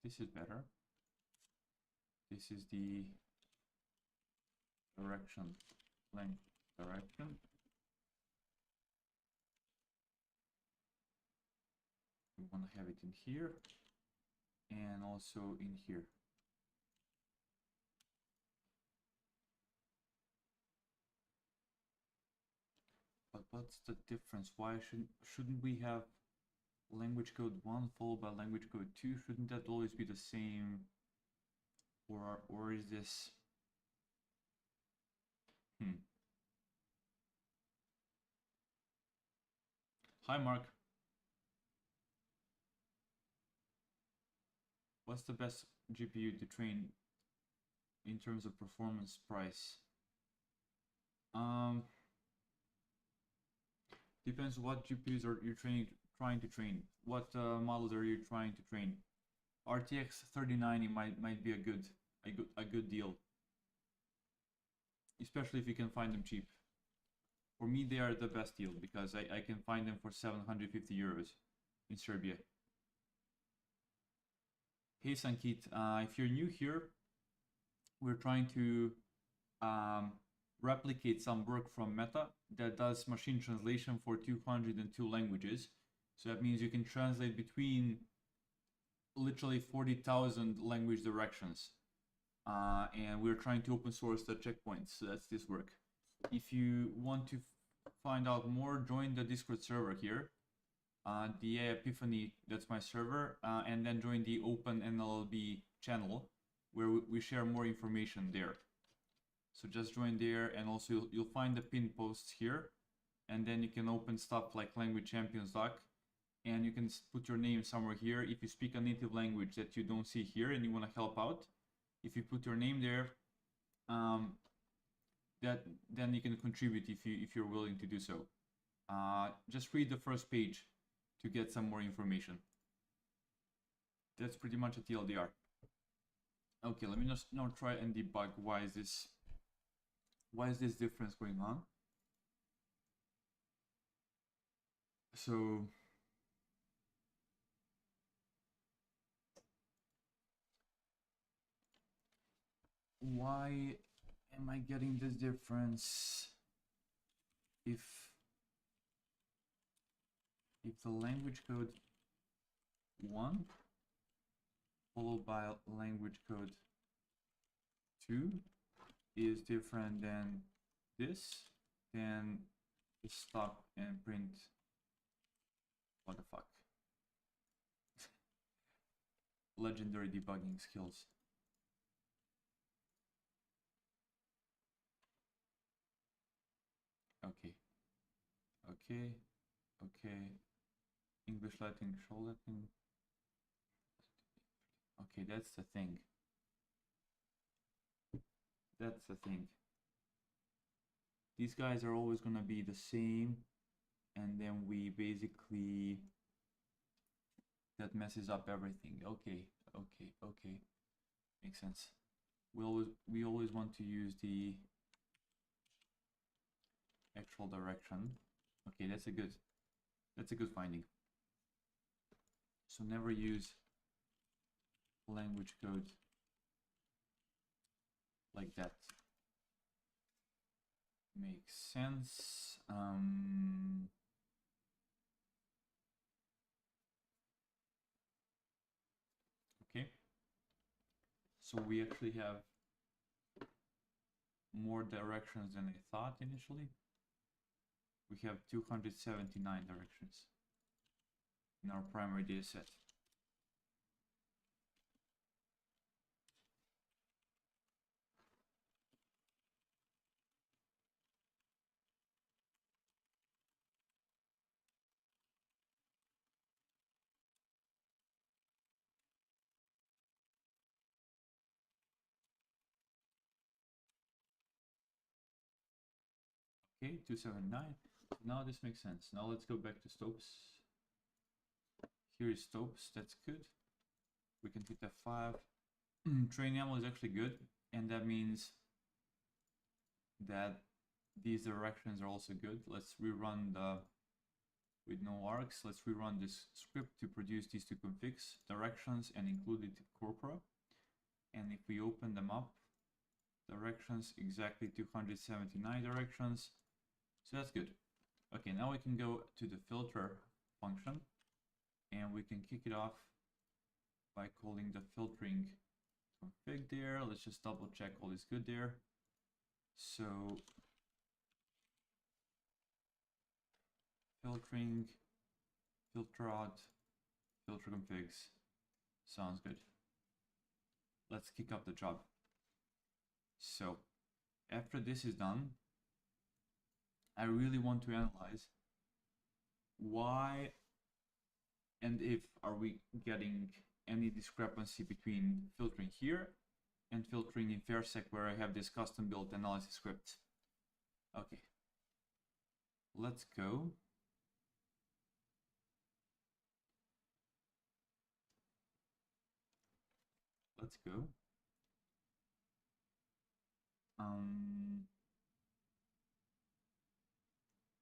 this is better. This is the direction, length direction. We want to have it in here and also in here. But what's the difference? Why shouldn't we have language code 1 followed by language code 2? Shouldn't that always be the same? Or is this? Hi, Mark. What's the best GPU to train in terms of performance price? Depends what GPUs are you trying to train. What models are you trying to train? RTX 3090 might be a good deal, especially if you can find them cheap. For me, they are the best deal because I can find them for 750 euros in Serbia. Hey Sankit, if you're new here, we're trying to replicate some work from Meta that does machine translation for 202 languages. So that means you can translate between literally 40,000 language directions. And we're trying to open source the checkpoints. So that's this work. If you want to find out more, join the Discord server here. The Epiphany, that's my server, and then join the Open NLLB channel where we share more information there. So just join there, and also you'll find the pin posts here, and then you can open stuff like Language Champions doc, and you can put your name somewhere here. If you speak a native language that you don't see here and you want to help out, if you put your name there, then you can contribute if you're willing to do so. Just read the first page to get some more information. That's pretty much a TLDR. Okay, let me just now try and debug why is this difference going on. So why am I getting this difference if the language code 1 followed by language code 2 is different than this, then stop and print. What the fuck? Legendary debugging skills. Okay. English, Latin, show Latin. Okay, that's the thing. These guys are always gonna be the same, and then we basically, that messes up everything. Okay. Makes sense. We always want to use the actual direction. Okay, that's a good finding. So never use language code like that. Makes sense. Okay. So we actually have more directions than I thought initially. We have 279 directions in our primary data set. Okay, 279. Now this makes sense. Now let's go back to Stopes. Here is Stopes, that's good. We can hit F5. Train YAML is actually good, and that means that these directions are also good. Let's rerun the, with no args, let's rerun this script to produce these two configs, directions and included corpora. And if we open them up, directions, exactly 279 directions. So that's good. Okay, now we can go to the filter function and we can kick it off by calling the filtering config there. Let's just double check all is good there. So filtering, filter out, filter configs, sounds good. Let's kick off the job. So after this is done, I really want to analyze why and if are we getting any discrepancy between filtering here and filtering in Fairsec, where I have this custom built analysis script. Okay, let's go. Let's go.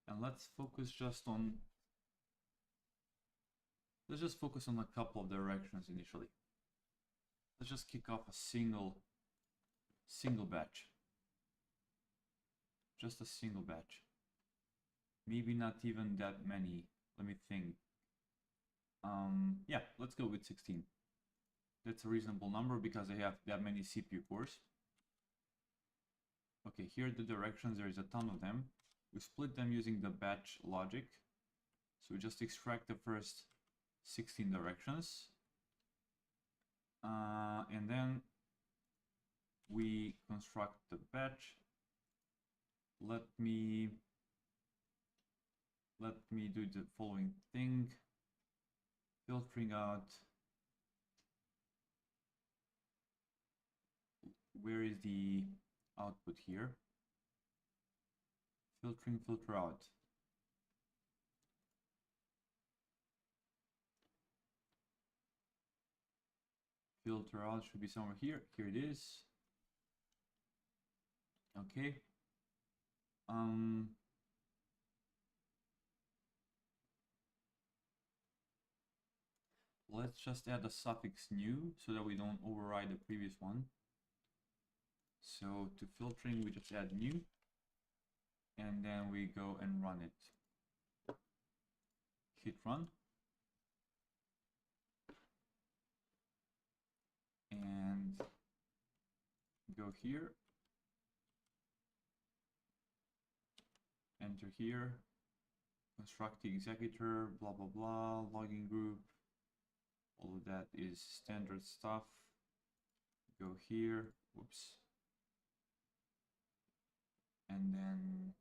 And let's focus just on, let's just focus on a couple of directions initially. Let's just kick off a single batch. Just a single batch. Maybe not even that many. Let me think. Yeah, let's go with 16. That's a reasonable number because I have that many CPU cores. Okay, here are the directions. There is a ton of them. We split them using the batch logic. So we just extract the first 16 directions. And then we construct the batch. Let me do the following thing. Filtering out. Where is the output here? Filtering, filter out. Filter out should be somewhere here. Here it is. Okay. Let's just add a suffix new so that we don't override the previous one. So to filtering, we just add new, and then we go and run it. Hit run. And go here. Enter here. Construct the executor, blah, blah, blah, logging group. All of that is standard stuff. Go here. Whoops. And then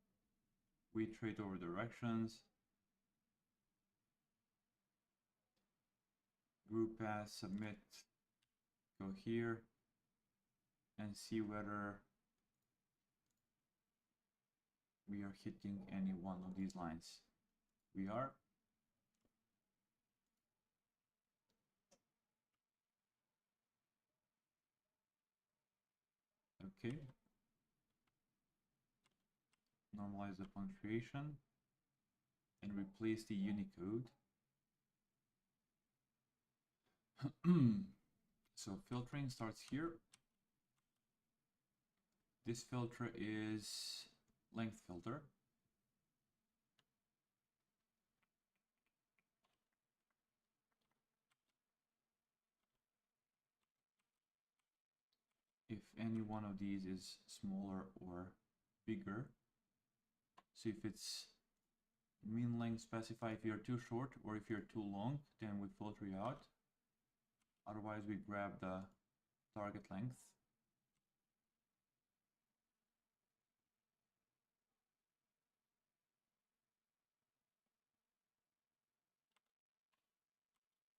we iterate over directions. Group path, submit. Go here and see whether we are hitting any one of these lines. We are. Okay. Normalize the punctuation and replace the Unicode. So filtering starts here. This filter is length filter. If any one of these is smaller or bigger, so if it's min length, specify if you're too short, or if you're too long, then we filter you out. Otherwise, we grab the target length.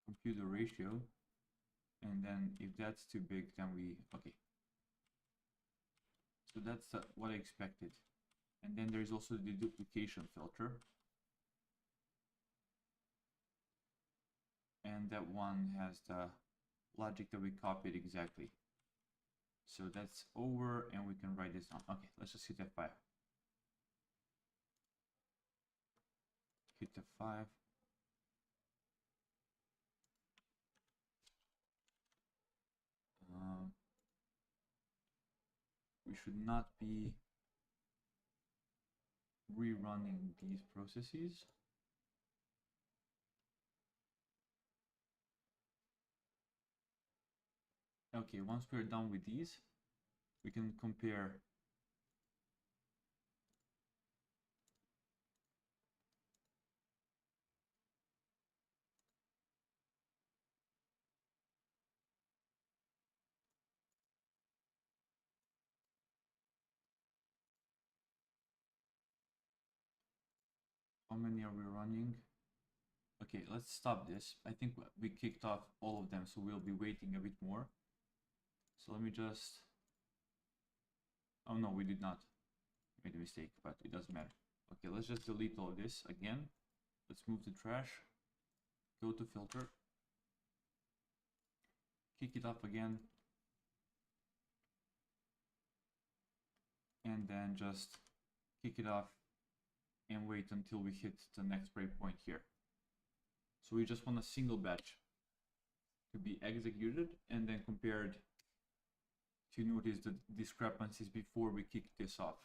Compute the ratio, and then if that's too big, then we, okay. So that's what I expected. And then there's also the duplication filter. And that one has the logic that we copied exactly. So that's over, and we can write this down. Okay, let's just hit F5. Hit F5. We should not be rerunning these processes. Okay, once we're done with these, we can compare how many are we running. Okay, let's stop this. I think we kicked off all of them, so we'll be waiting a bit more. So let me just, oh no, we did not. Made a mistake, but it doesn't matter. Okay, let's just delete all of this again. Let's move to trash, go to filter, kick it off again, and then just kick it off and wait until we hit the next breakpoint here. So we just want a single batch to be executed and then compared to notice the discrepancies before we kick this off.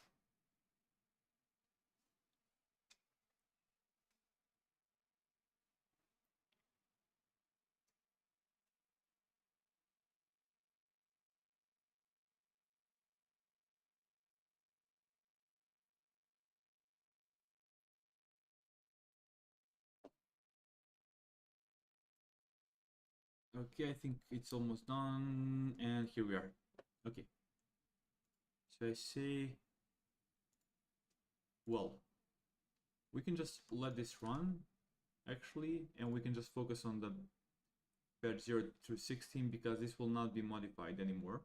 Okay, I think it's almost done, and here we are. Okay, so I say, well, we can just let this run actually, and we can just focus on the batch 0 through 16 because this will not be modified anymore.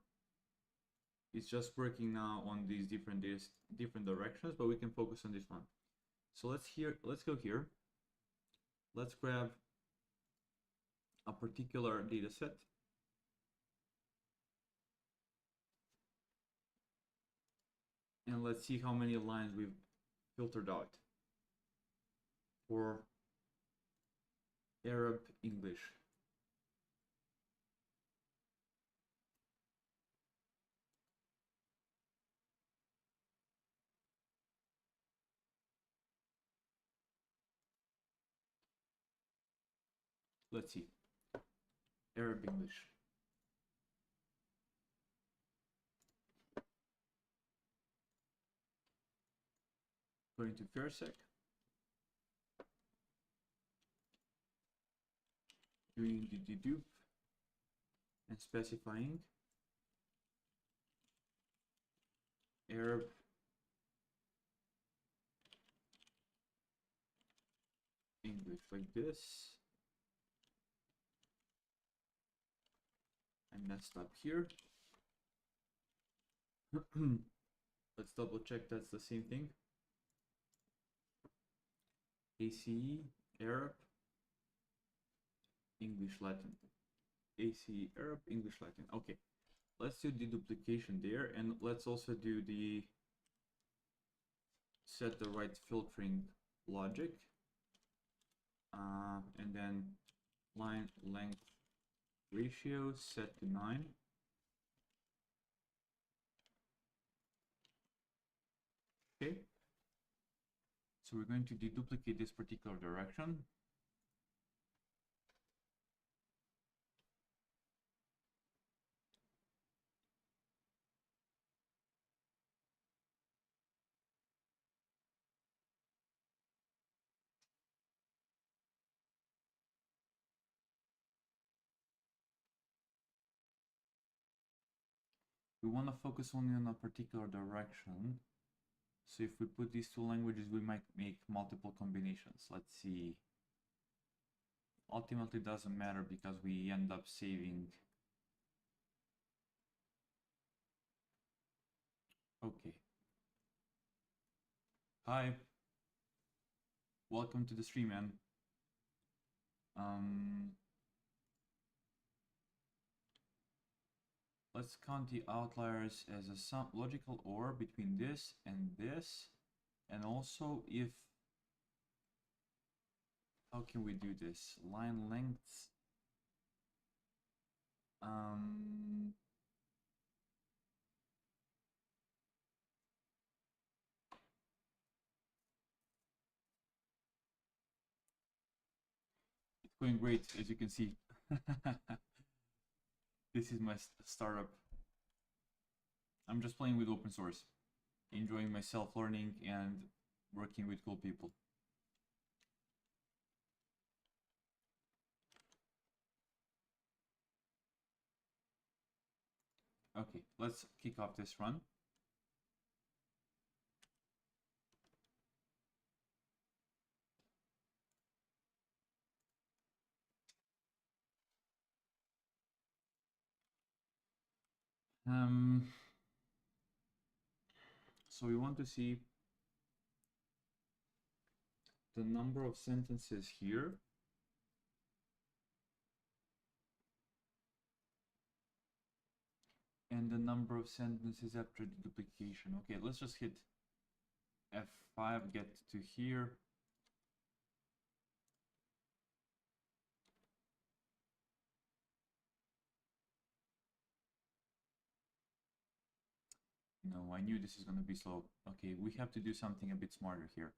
It's just working now on these different directions, but we can focus on this one. So let's go here. Let's grab a particular data set. And let's see how many lines we've filtered out for Arab English. Let's see. Arab English. Going to Fairsec. Doing the dedupe and specifying Arab English like this. I messed up here. Let's double check that's the same thing. ACE, Arab, English, Latin. ACE, Arab, English, Latin. Okay, let's do the duplication there, and let's also do the set the right filtering logic, and then line length ratio set to 9. Okay, so we're going to deduplicate this particular direction. We want to focus only on a particular direction. So if we put these two languages, we might make multiple combinations. Let's see. Ultimately, it doesn't matter because we end up saving. Okay. Hi. Welcome to the stream, man. Let's count the outliers as a sum logical OR between this, and also if, how can we do this? Line lengths. It's going great, as you can see. This is my startup. I'm just playing with open source, enjoying myself, learning and working with cool people. Okay, let's kick off this run. So we want to see the number of sentences here and the number of sentences after the duplication. Okay, let's just hit F5, get to here. No, I knew this is going to be slow. Okay, we have to do something a bit smarter here.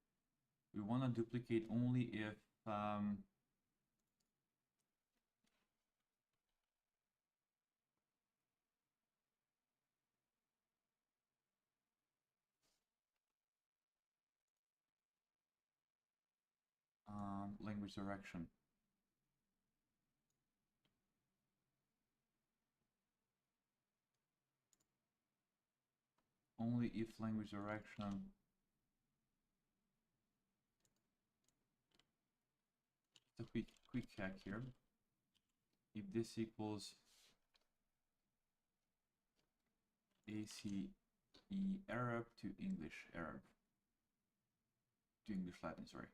We want to duplicate only if language direction. Only if language direction a quick hack here. If this equals ACE Arab to English Arab to English Latin, sorry.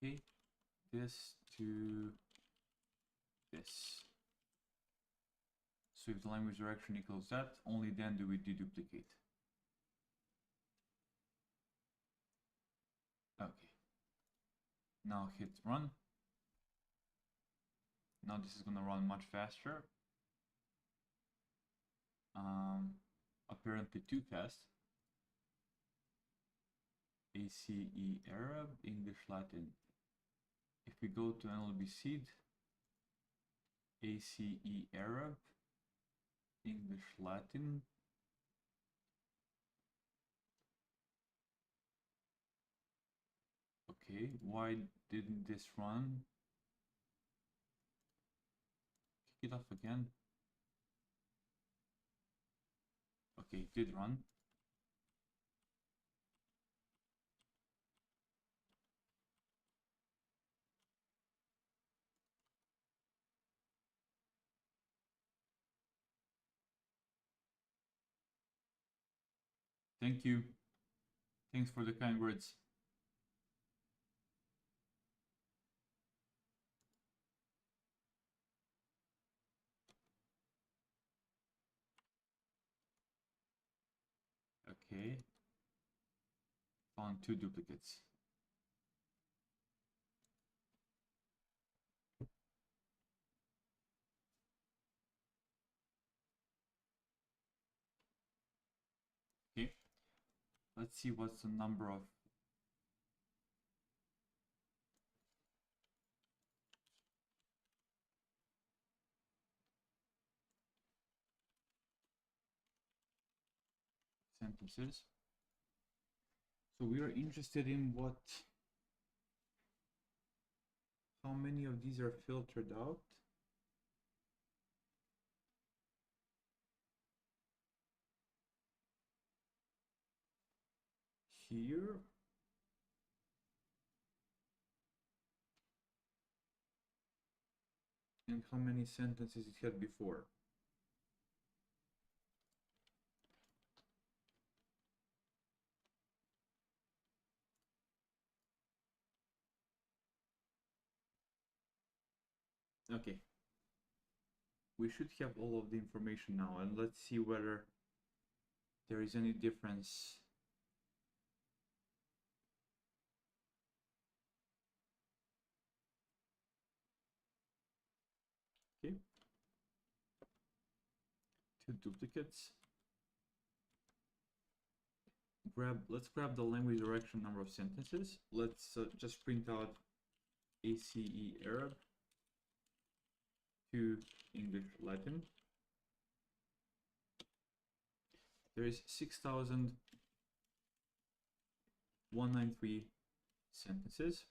Okay, this to this. So if the language direction equals that, only then do we deduplicate. Okay. Now hit run. Now this is going to run much faster. Apparently too fast. ACE Arab, English Latin. If we go to NLLB seed, ACE Arab, English Latin. Okay, why didn't this run? Kick it off again. Okay, it did run. Thank you. Thanks for the kind words. Okay. Found 2 duplicates. Okay. Let's see what's the number of sentences. So we are interested in how many of these are filtered out. Here. and how many sentences it had before. Okay, we should have all of the information now, and let's see whether there is any difference. Okay, 2 duplicates. Let's grab the language direction number of sentences. Let's just print out ACE Arab to English Latin. There is 6,193 sentences.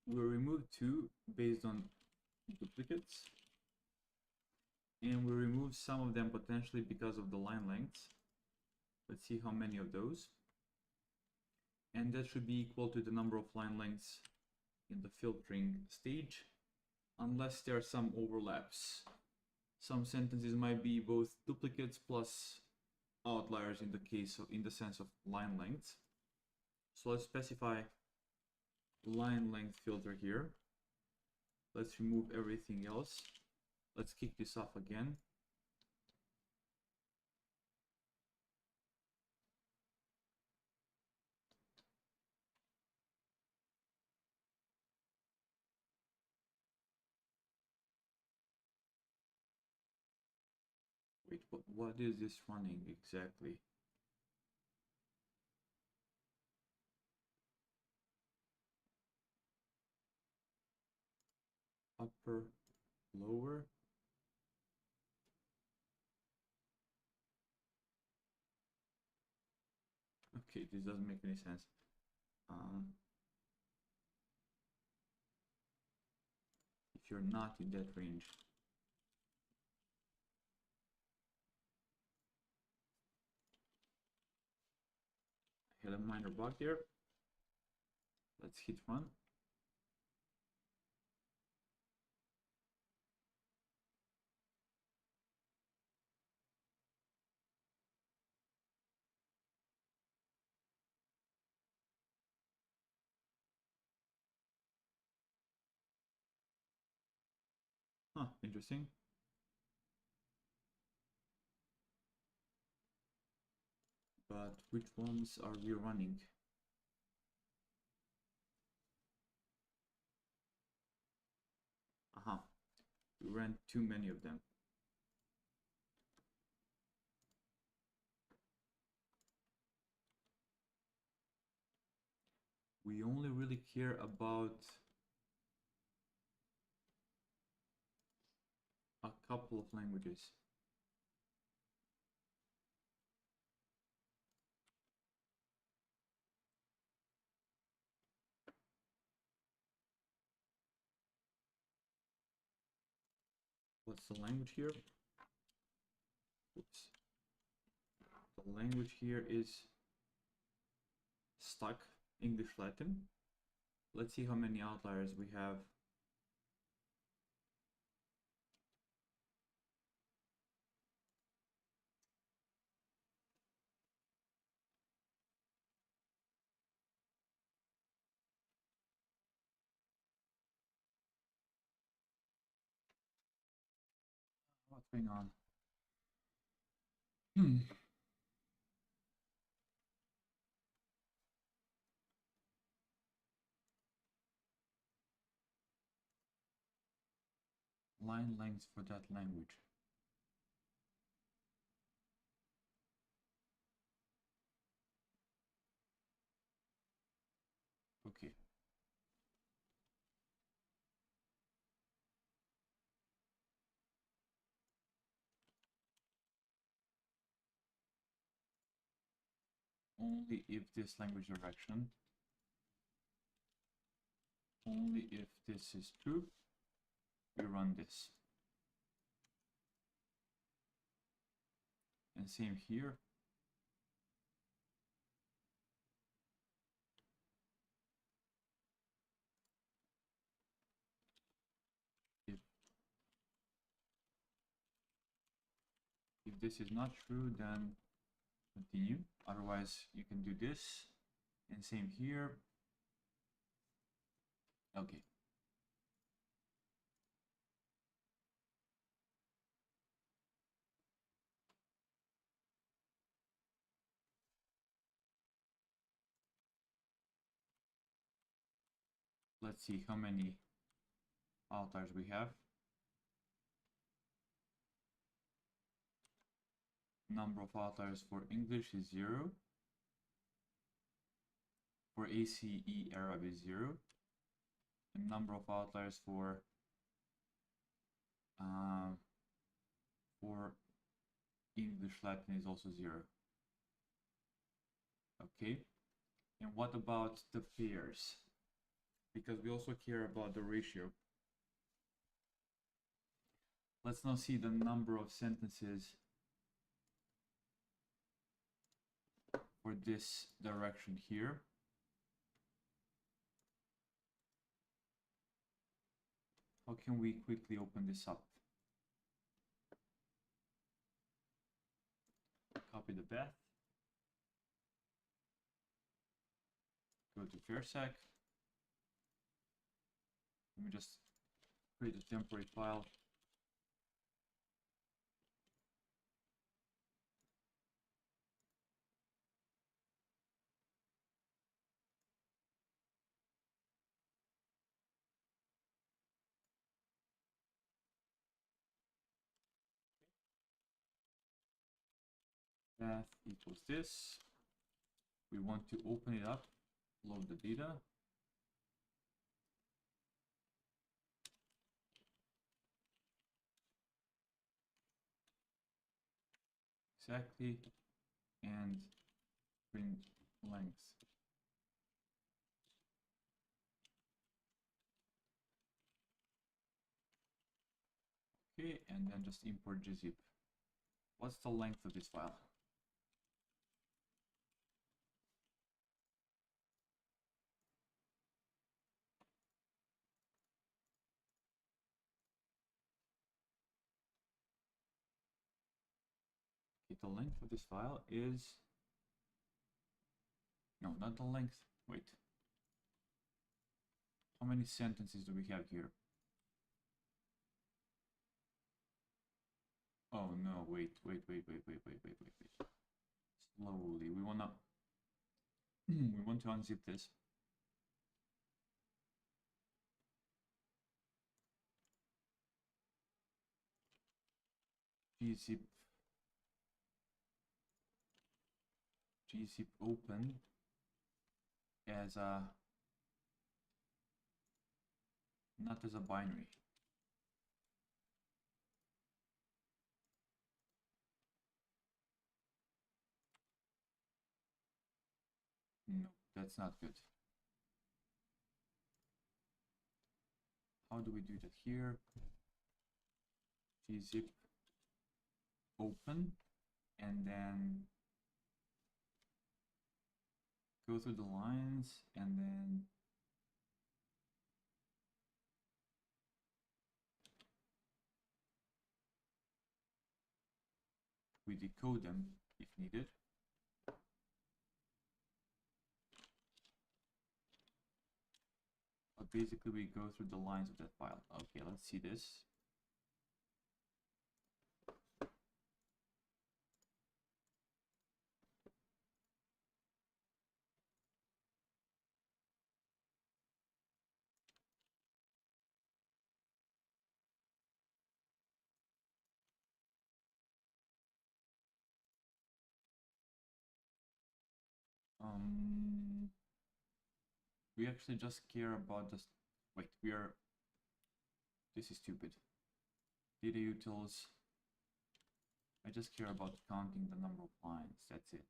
We'll remove 2 based on duplicates, and we'll remove some of them potentially because of the line lengths. Let's see how many of those. And that should be equal to the number of line lengths in the filtering stage, unless there are some overlaps. Some sentences might be both duplicates plus outliers in the case of, in the sense of line lengths. So let's specify line length filter here. Let's remove everything else. Let's kick this off again. Wait, what is this running exactly? Upper, lower. Okay, this doesn't make any sense. If you're not in that range. I had a minor bug there. Let's hit run. Huh, interesting. But which ones are we running? Aha, we ran too many of them. We only really care about a couple of languages. What's the language here? Oops. The language here is stuck English Latin. Let's see how many outliers we have. What's going on? Line lengths for that language. Okay. Only if this language direction, only if this is true, we run this. And same here. If If this is not true, then continue. Otherwise, you can do this. And same here. Okay. Let's see how many altars we have. Number of altars for English is 0. For ACE Arab is 0. And number of altars for English Latin is also 0. Okay. And what about the pairs? Because we also care about the ratio. Let's now see the number of sentences for this direction here. How can we quickly open this up? Copy the path. Go to fairsec. Let me just create a temporary file. Path equals this. We want to open it up, load the data. Exactly, and print length. Okay, and then just import gzip. What's the length of this file? Okay, the length of this file is, no, not the length, wait. How many sentences do we have here? Oh no, wait. Slowly, we want to unzip this. gzip open as a, not as a binary. No, that's not good. How do we do that here? Gzip open, and then go through the lines, and then we decode them if needed. But basically we go through the lines of that file. Okay, let's see this. We actually just care about this. Wait, this is stupid. Data utils. I just care about counting the number of lines, that's it.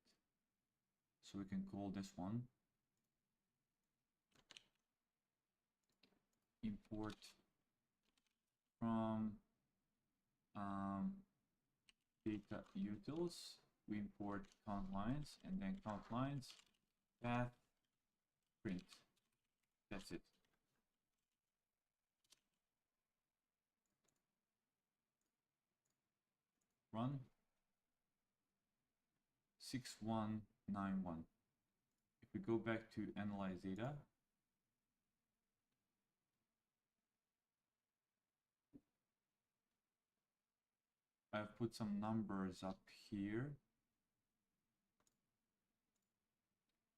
So we can call this one import from data utils. We import count lines, and then count lines, path, print. That's it. Run. 6191. If we go back to analyze data, I've put some numbers up here.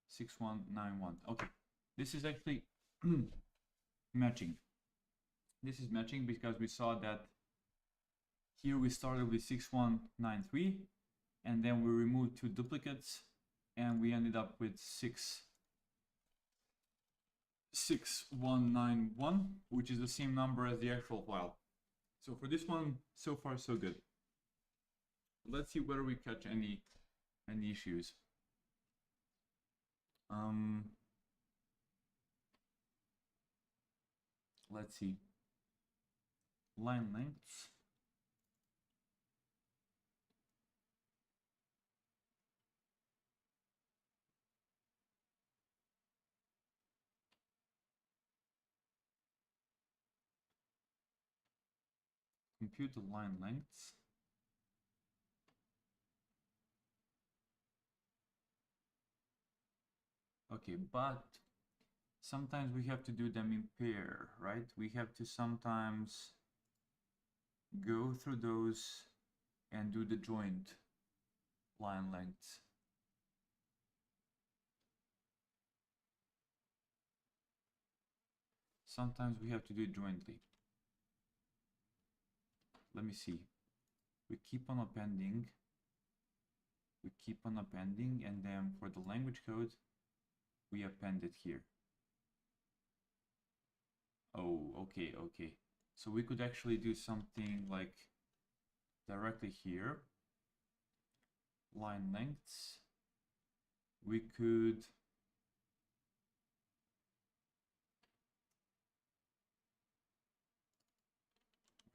6191. Okay, this is actually matching. This is matching because we saw that here we started with 6193 and then we removed 2 duplicates and we ended up with 6191, which is the same number as the actual file. So for this one, so far so good. Let's see whether we catch any issues. Let's see. Line lengths. Compute the line lengths. Okay, but sometimes we have to do them in pair, right? We have to sometimes go through those and do the joint line lengths. Sometimes we have to do it jointly. Let me see. We keep on appending. We keep on appending, and then for the language code, we append it here. Oh, okay, okay. So we could actually do something like directly here. Line lengths. We could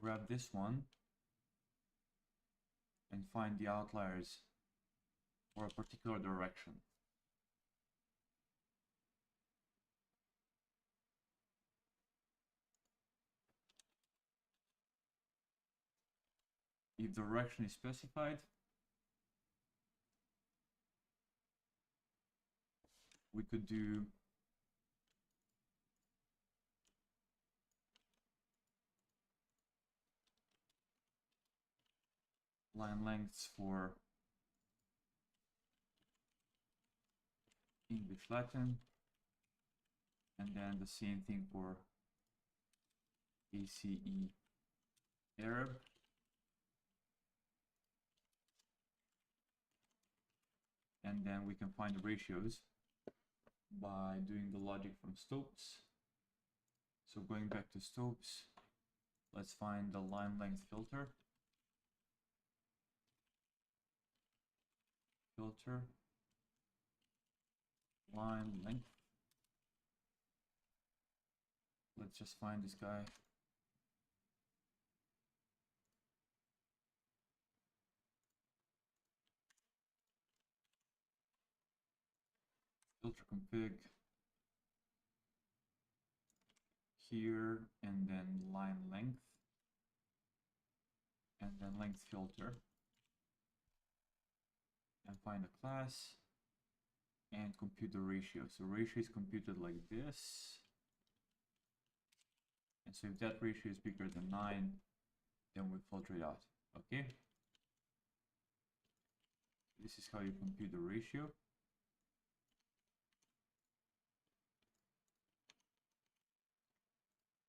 grab this one and find the outliers for a particular direction. If the direction is specified, we could do line lengths for English Latin, and then the same thing for ACE Arab. And then we can find the ratios by doing the logic from Stopes. So going back to Stopes, let's find the line length filter. Filter, line length. Let's just find this guy. Filter config here, and then line length, and then length filter, and find a class and compute the ratio. So ratio is computed like this, and so if that ratio is bigger than 9, then we filter it out. Okay, this is how you compute the ratio.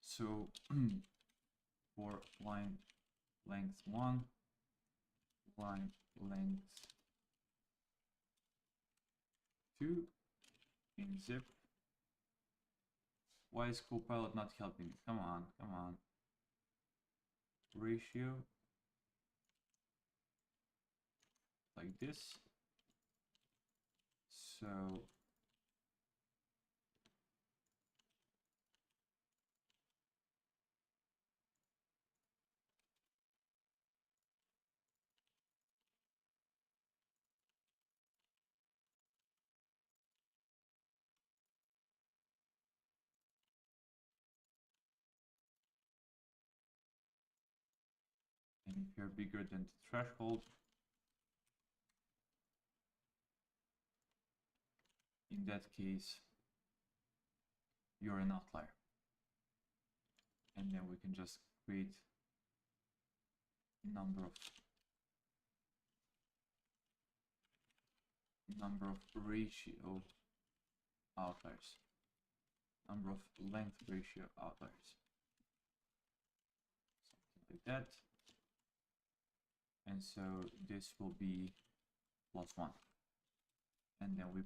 So for line length 1, line length 2 in zip. Why is Copilot not helping me? Come on, come on. Ratio like this. So and if you're bigger than the threshold, in that case, you're an outlier. And then we can just create number of ratio outliers, number of length ratio outliers, something like that. And so this will be +1, and then we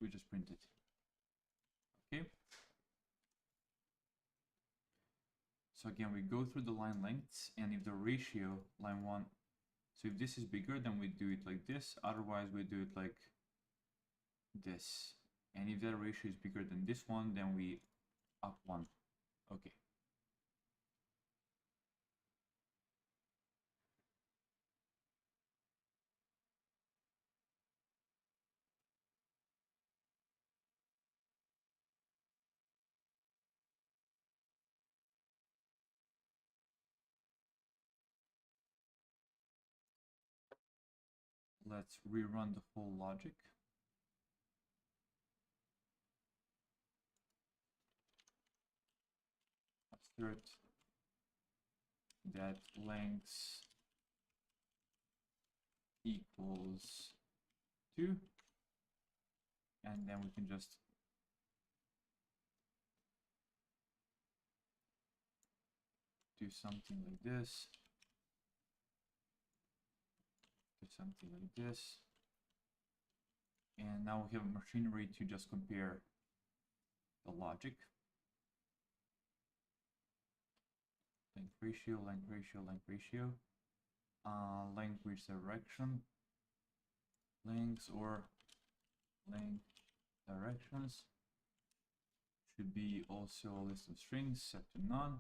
just print it. Okay. So again, we go through the line lengths, and if the ratio line 1, so if this is bigger, then we do it like this, otherwise we do it like this. And if that ratio is bigger than this one, then we up 1. Okay. Let's rerun the whole logic. Assert that length equals 2, and then we can just do something like this, do something like this, and now we have machinery to just compare the logic. Length ratio, length ratio, length ratio, length which direction, lengths or length directions should be also a list of strings set to none.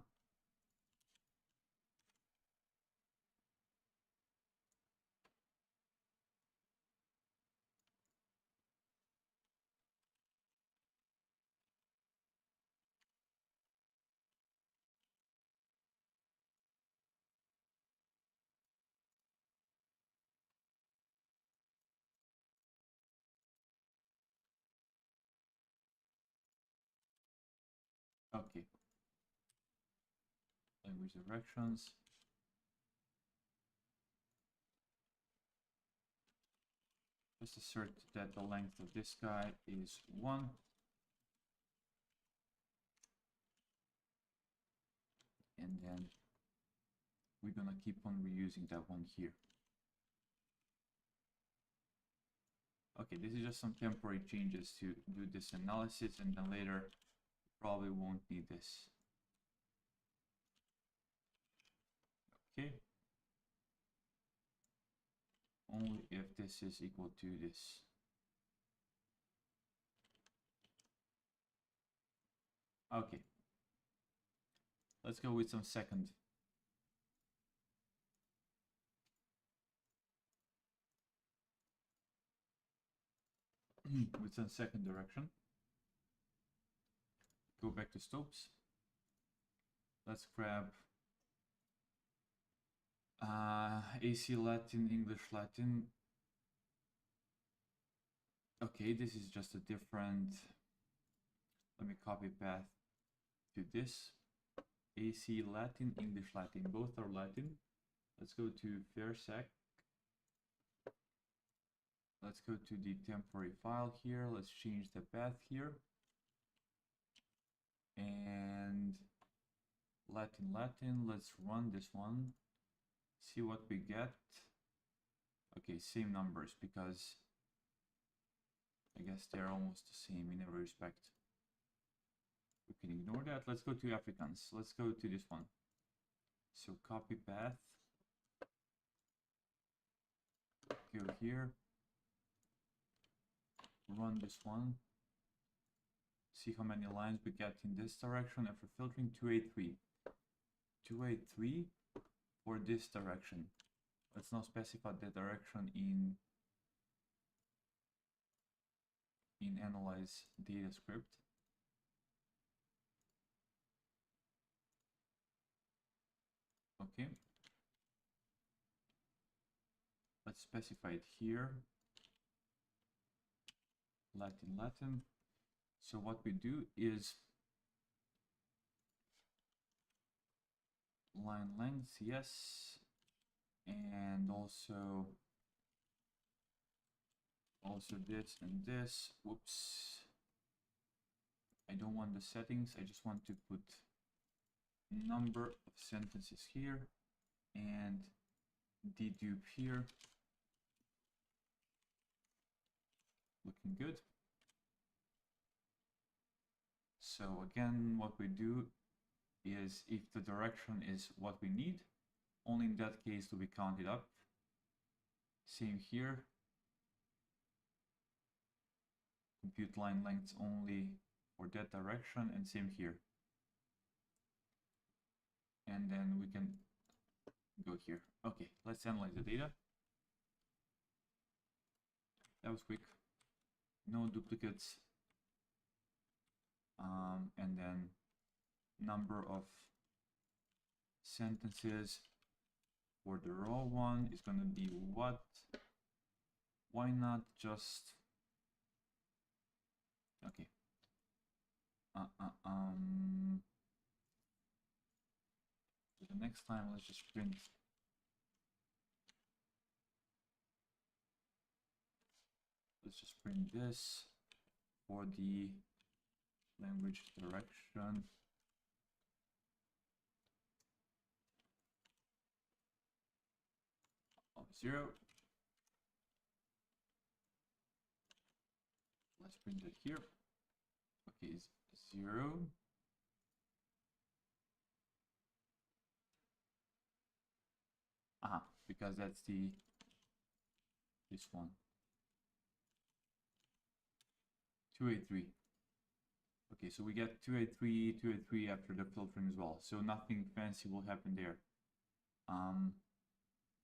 Okay. Language directions. Just assert that the length of this guy is 1. And then we're gonna keep on reusing that one here. Okay, this is just some temporary changes to do this analysis, and then later probably won't need this. Okay. Only if this is equal to this. Okay. Let's go with some second. With some second direction. Go back to Stopes. Let's grab AC Latin, English Latin. Okay, this is just a different. Let me copy path to this. AC Latin, English Latin, both are Latin. Let's go to fair.sec. Let's go to the temporary file here. Let's change the path here. And Latin, Latin, let's run this one. See what we get. Okay, same numbers because I guess they're almost the same in every respect. We can ignore that. Let's go to Africans. Let's go to this one. So copy path. Go here. Run this one. See how many lines we get in this direction after filtering. 283. 283 for this direction. Let's now specify the direction in analyze data script. Okay. Let's specify it here. Latin. So what we do is line length, yes, and also this and this. Whoops, I don't want the settings, I just want to put number of sentences here and dedupe here. Looking good. So again, what we do is if the direction is what we need, only in that case do we count it up. Same here. Compute line lengths only for that direction, and same here. And then we can go here. Okay, let's analyze the data. That was quick. No duplicates. And then number of sentences for the raw one is going to be what? Why not just okay. So the next time let's just print this for the language direction. Of 0. Let's print it here. Okay, it's 0. Because that's this one. 283. Okay, so we get 283 after the filtering as well. So nothing fancy will happen there.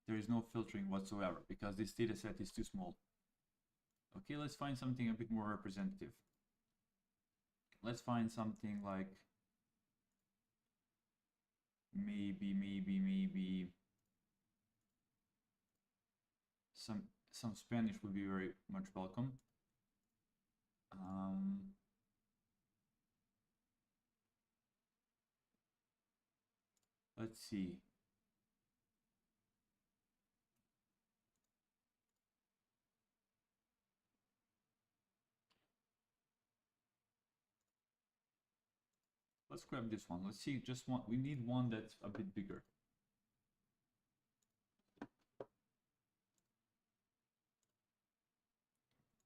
There is no filtering whatsoever because this data set is too small. Okay, let's find something a bit more representative. Let's find something like maybe some Spanish would be very much welcome. Let's see. Let's grab this one. Let's see, just one. We need one that's a bit bigger.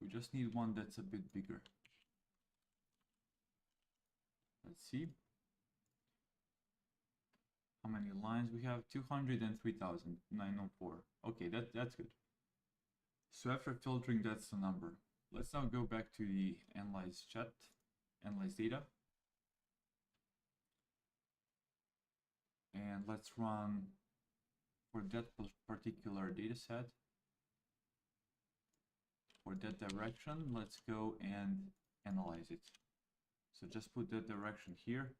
We just need one that's a bit bigger. Let's see. How many lines we have? 203,904. Okay, that's good. So after filtering, that's the number. Let's now go back to the analyze chat, analyze data. And let's run for that particular data set. For that direction, let's go and analyze it. So just put that direction here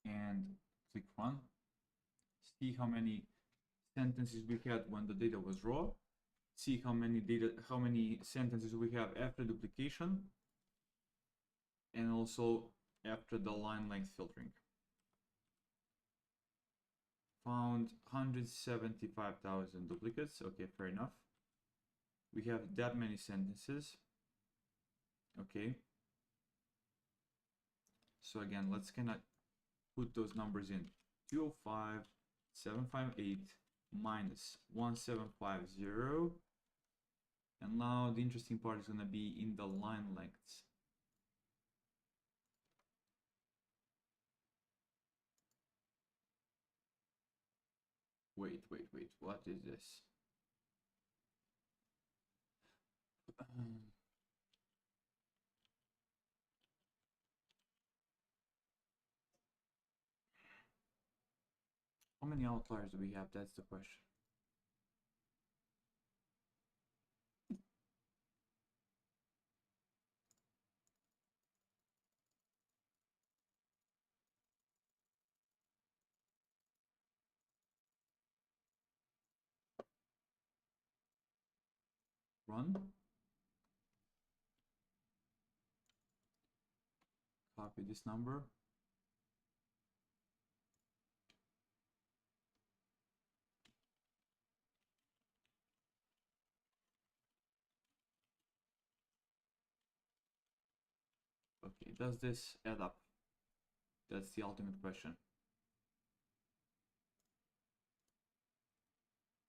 and click run. See how many sentences we had when the data was raw. See how many sentences we have after duplication, and also after the line length filtering. Found 175,000 duplicates. Okay, fair enough. We have that many sentences. Okay. So again, let's kind of put those numbers in. 205,758 minus 1750. And now the interesting part is going to be in the line lengths. Wait, what is this? How many outliers do we have? That's the question. Run. copy this number. Okay, does this add up? That's the ultimate question.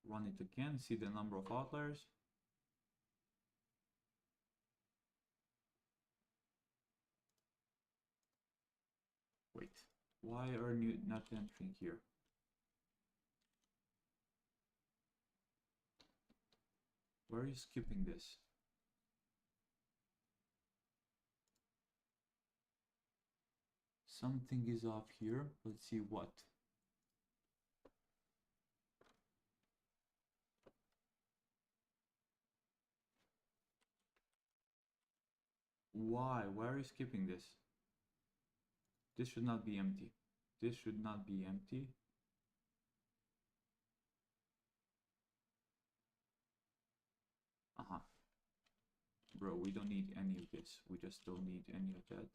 Run it again, see the number of outliers. Wait, why are you not entering here? Why are you skipping this? Something is off here. Let's see what. Why? Why are you skipping this? This should not be empty. This should not be empty. Bro, we don't need any of this. We just don't need any of that.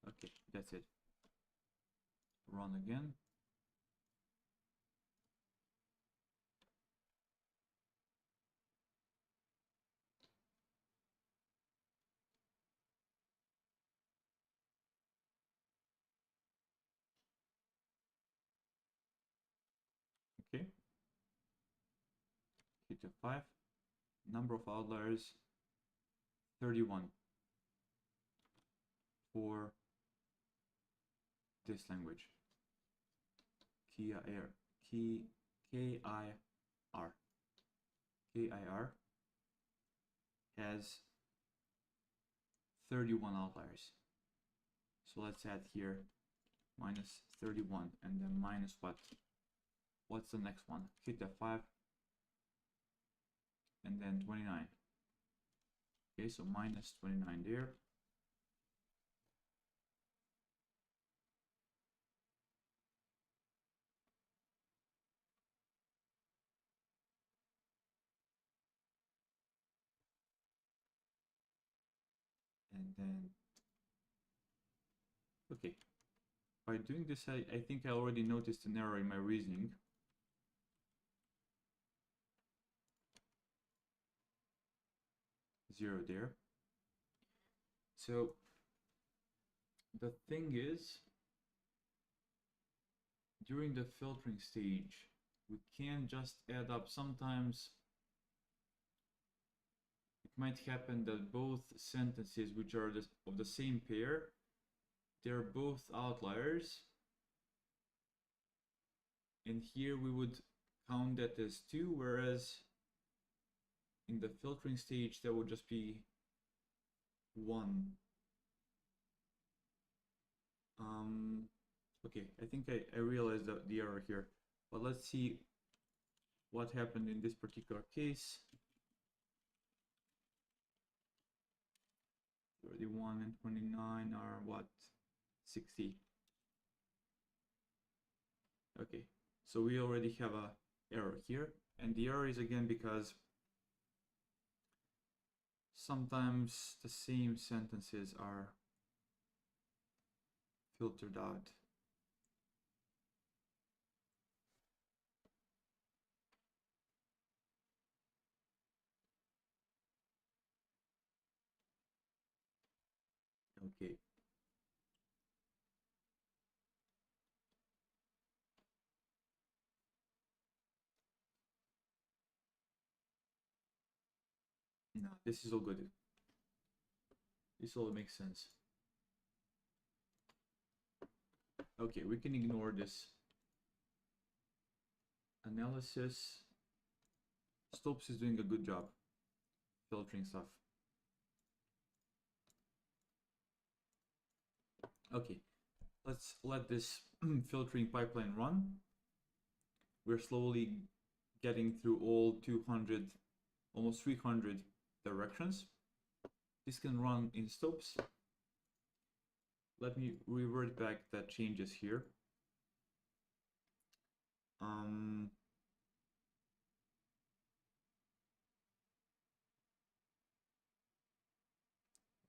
Okay, that's it. Run again. Okay. Hit F5. Number of outliers 31 for this language. KIR has 31 outliers. So let's add here minus 31 and then minus what? What's the next one? Hit F5 and then 29. Okay, so minus 29 there. And then, okay, by doing this, I think I already noticed an error in my reasoning. Zero there. So the thing is, during the filtering stage, we can't just add up. Sometimes it might happen that both sentences, which are of the same pair, they're both outliers. And here we would count that as 2, whereas in the filtering stage, that would just be 1. Okay, I think I realized the error here, but let's see what happened in this particular case. 31 and 29 are what? 60. Okay, so we already have a error here, and the error is again because sometimes the same sentences are filtered out. Okay. No, this is all good. This all makes sense. Okay, we can ignore this analysis. Stopes is doing a good job filtering stuff. Okay, let's let this filtering pipeline run. We're slowly getting through all 200, almost 300 directions. This can run in Stopes. Let me revert back that changes here.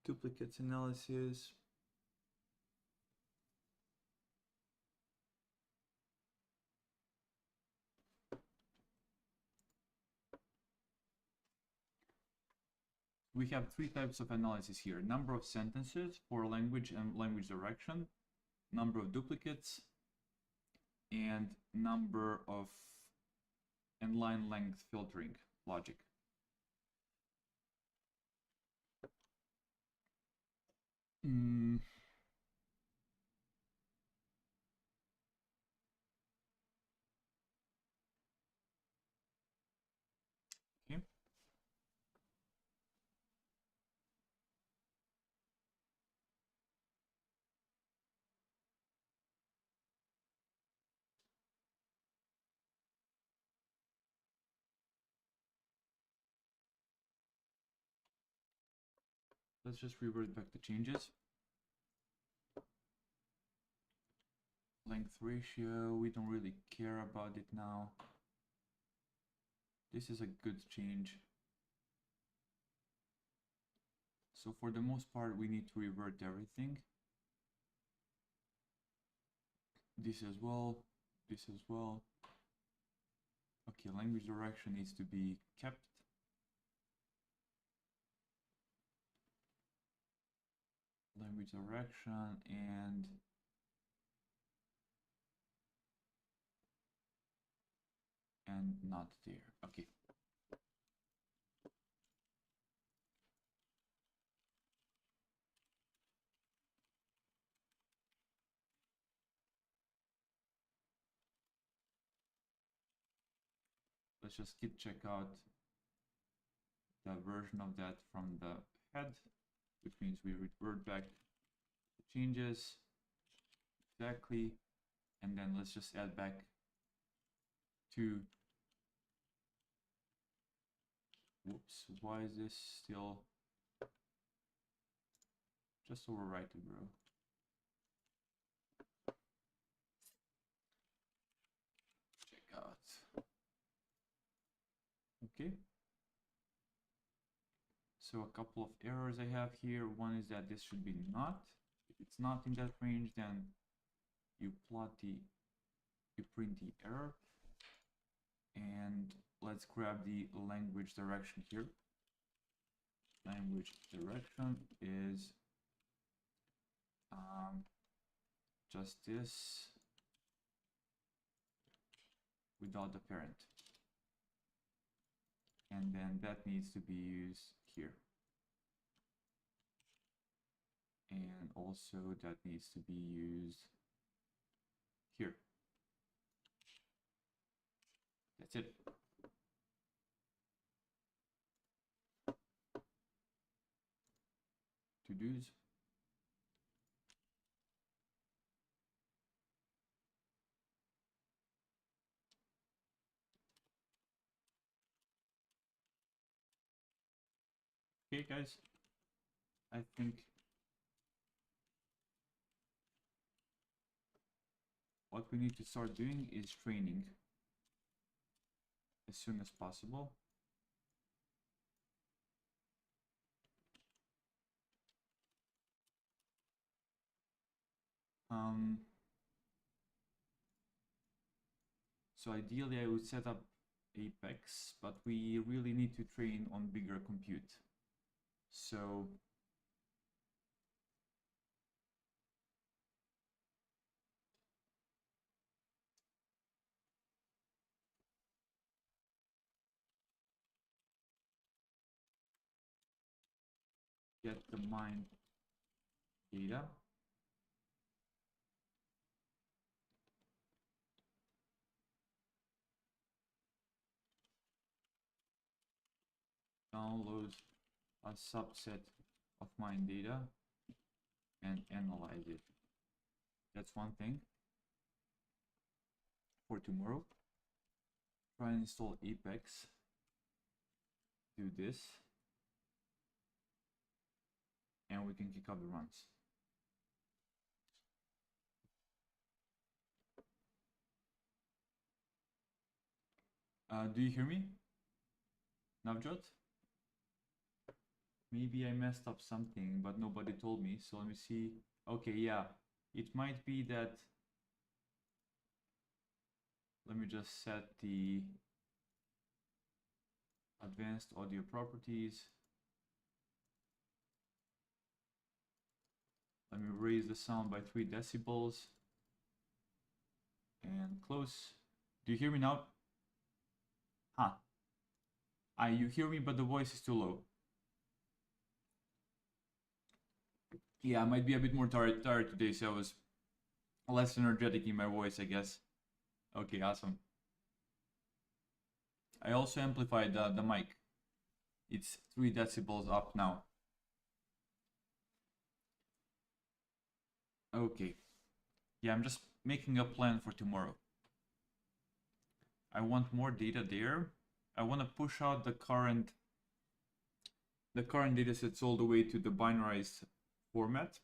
duplicates analysis. We have three types of analysis here: number of sentences for language and language direction, number of duplicates, and number of and line length filtering logic. Okay. Let's just revert back the changes. Length ratio, we don't really care about it now. This is a good change. So for the most part, we need to revert everything. This as well, this as well. Okay, language direction needs to be kept. Language direction and not there. Okay. Let's just git check out the version of that from the head, which means we revert back the changes exactly, and then let's just add back to, whoops, why is this still, just overwrite it, bro. Check out. Okay. So a couple of errors I have here. One is that this should be not. If it's not in that range, then you print the error. And let's grab the language direction here. Language direction is just this without the parent. And then that needs to be used here. And also that needs to be used here. That's it. To-dos. Okay, guys, I think what we need to start doing is training as soon as possible. So ideally I would set up Apex, but we really need to train on bigger compute. So get the mine data. Download a subset of mine data and analyze it. That's one thing. For tomorrow, try and install Apex. Do this. And we can kick off the runs. Do you hear me, Navjot? Maybe I messed up something, but nobody told me. So let me see. Okay, yeah. It might be that. Let me just set the advanced audio properties. Let me raise the sound by 3 decibels. And close. Do you hear me now? Huh. You hear me, but the voice is too low. Yeah, I might be a bit more tired today, so I was less energetic in my voice, I guess. Okay, awesome. I also amplified the mic. It's 3 decibels up now. Okay. Yeah, I'm just making a plan for tomorrow. I want more data there. I want to push out the current datasets all the way to the binarized format.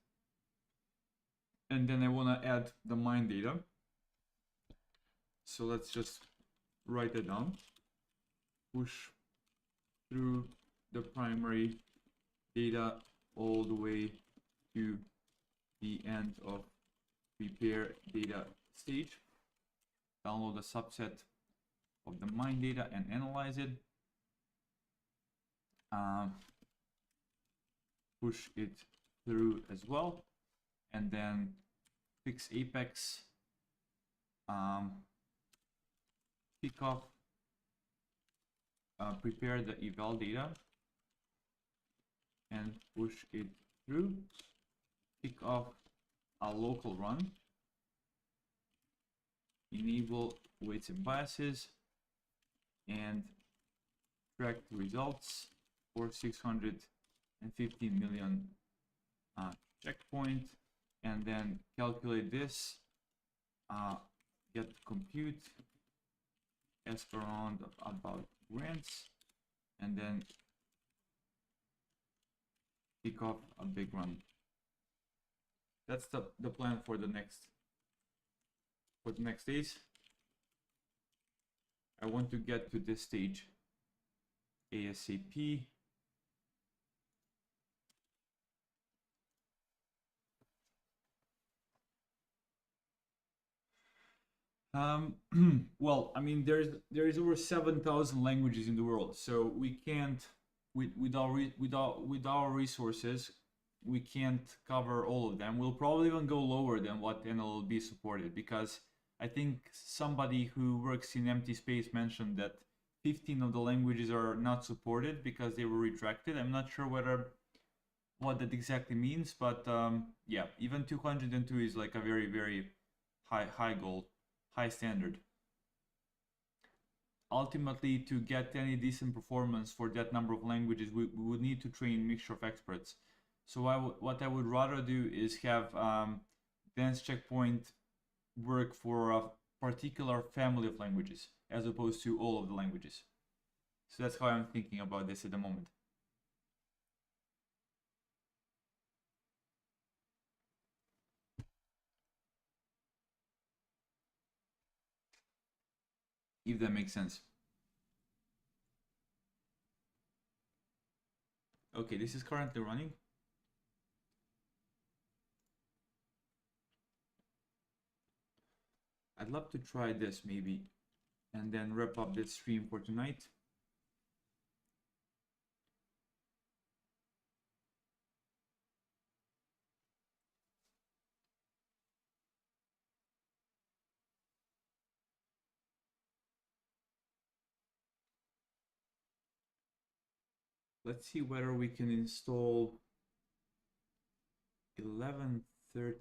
And then I want to add the mine data. So let's just write it down. Push through the primary data all the way to the end of prepare data stage. Download a subset of the mine data and analyze it. Push it through as well, and then fix apex, pick up, prepare the eval data, and push it through, pick up a local run, enable weights and biases, and track the results for 615 million checkpoint, and then calculate this, get compute as per round about grants, and then pick up a big run. That's the plan for the next days. I want to get to this stage ASAP. Well, I mean, there is over 7,000 languages in the world, so we can't, with our resources, we can't cover all of them. We'll probably even go lower than what NLLB supported, because I think somebody who works in empty space mentioned that 15 of the languages are not supported because they were retracted. I'm not sure what that exactly means, but yeah, even 202 is like a very, very high goal. High standard. Ultimately, to get any decent performance for that number of languages, we would need to train a mixture of experts. So what I would rather do is have dense checkpoint work for a particular family of languages as opposed to all of the languages. So that's how I'm thinking about this at the moment. If that makes sense. Okay, this is currently running. I'd love to try this maybe, and then wrap up this stream for tonight. Let's see whether we can install 1130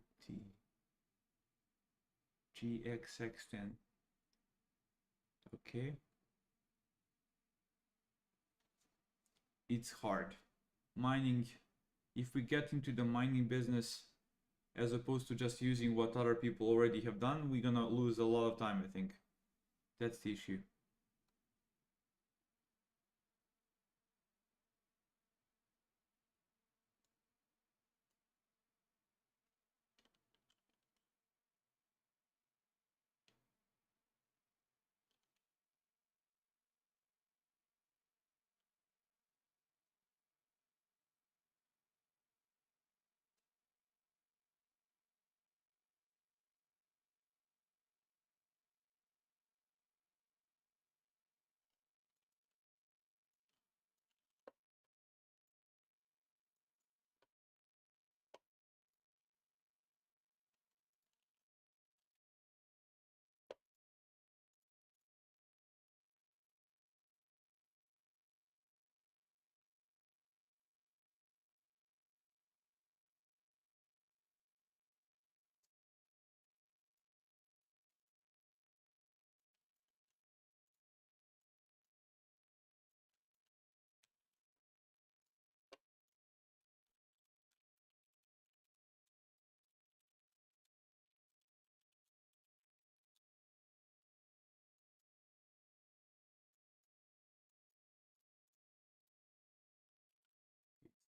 GXX10. Okay. It's hard. Mining, if we get into the mining business, as opposed to just using what other people already have done, we're gonna lose a lot of time, I think. That's the issue.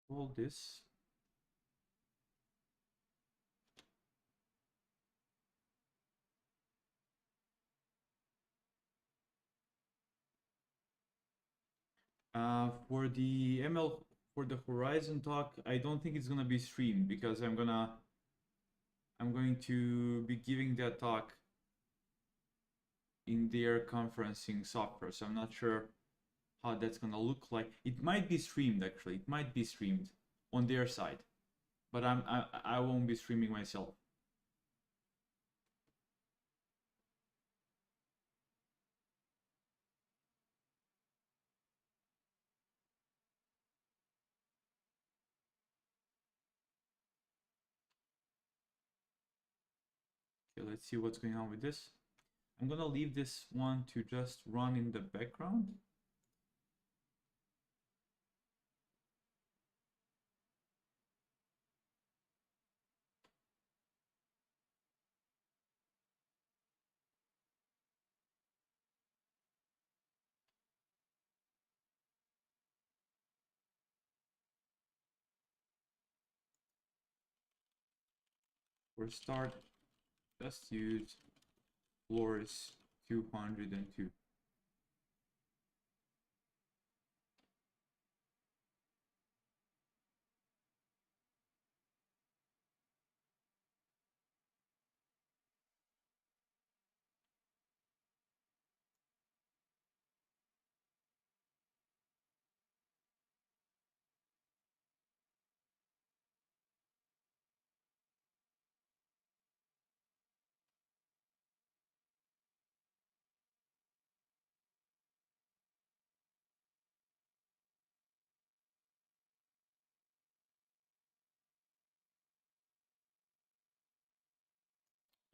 All this. For the for the Horizon talk, I don't think it's gonna be streamed because I'm going to be giving that talk in their conferencing software, so I'm not sure how that's gonna look like. It might be streamed actually. It might be streamed on their side, but I won't be streaming myself. Okay, let's see what's going on with this. I'm gonna leave this one to just run in the background. For start, just use floors 202.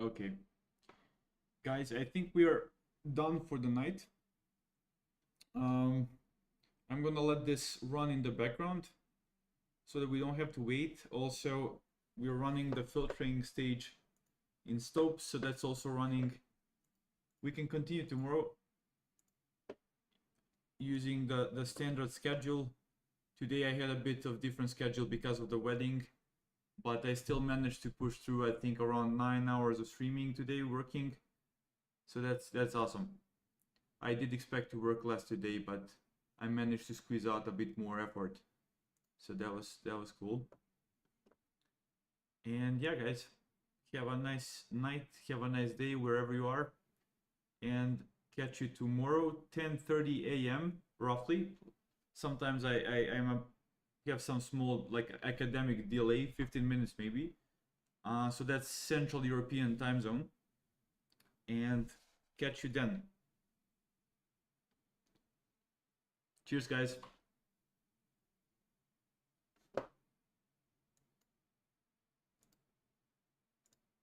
Okay, guys, I think we are done for the night. I'm gonna let this run in the background so that we don't have to wait. Also, we're running the filtering stage in Stopes, so that's also running. We can continue tomorrow using the standard schedule. Today I had a bit of different schedule because of the wedding, but I still managed to push through, I think, around 9 hours of streaming today working. So that's awesome. I did expect to work less today, but I managed to squeeze out a bit more effort. So that was cool. And yeah, guys, have a nice night, have a nice day wherever you are, and catch you tomorrow 10:30 a.m. roughly. Sometimes I have some small like academic delay, 15 minutes maybe. So that's Central European time zone. And catch you then. Cheers, guys.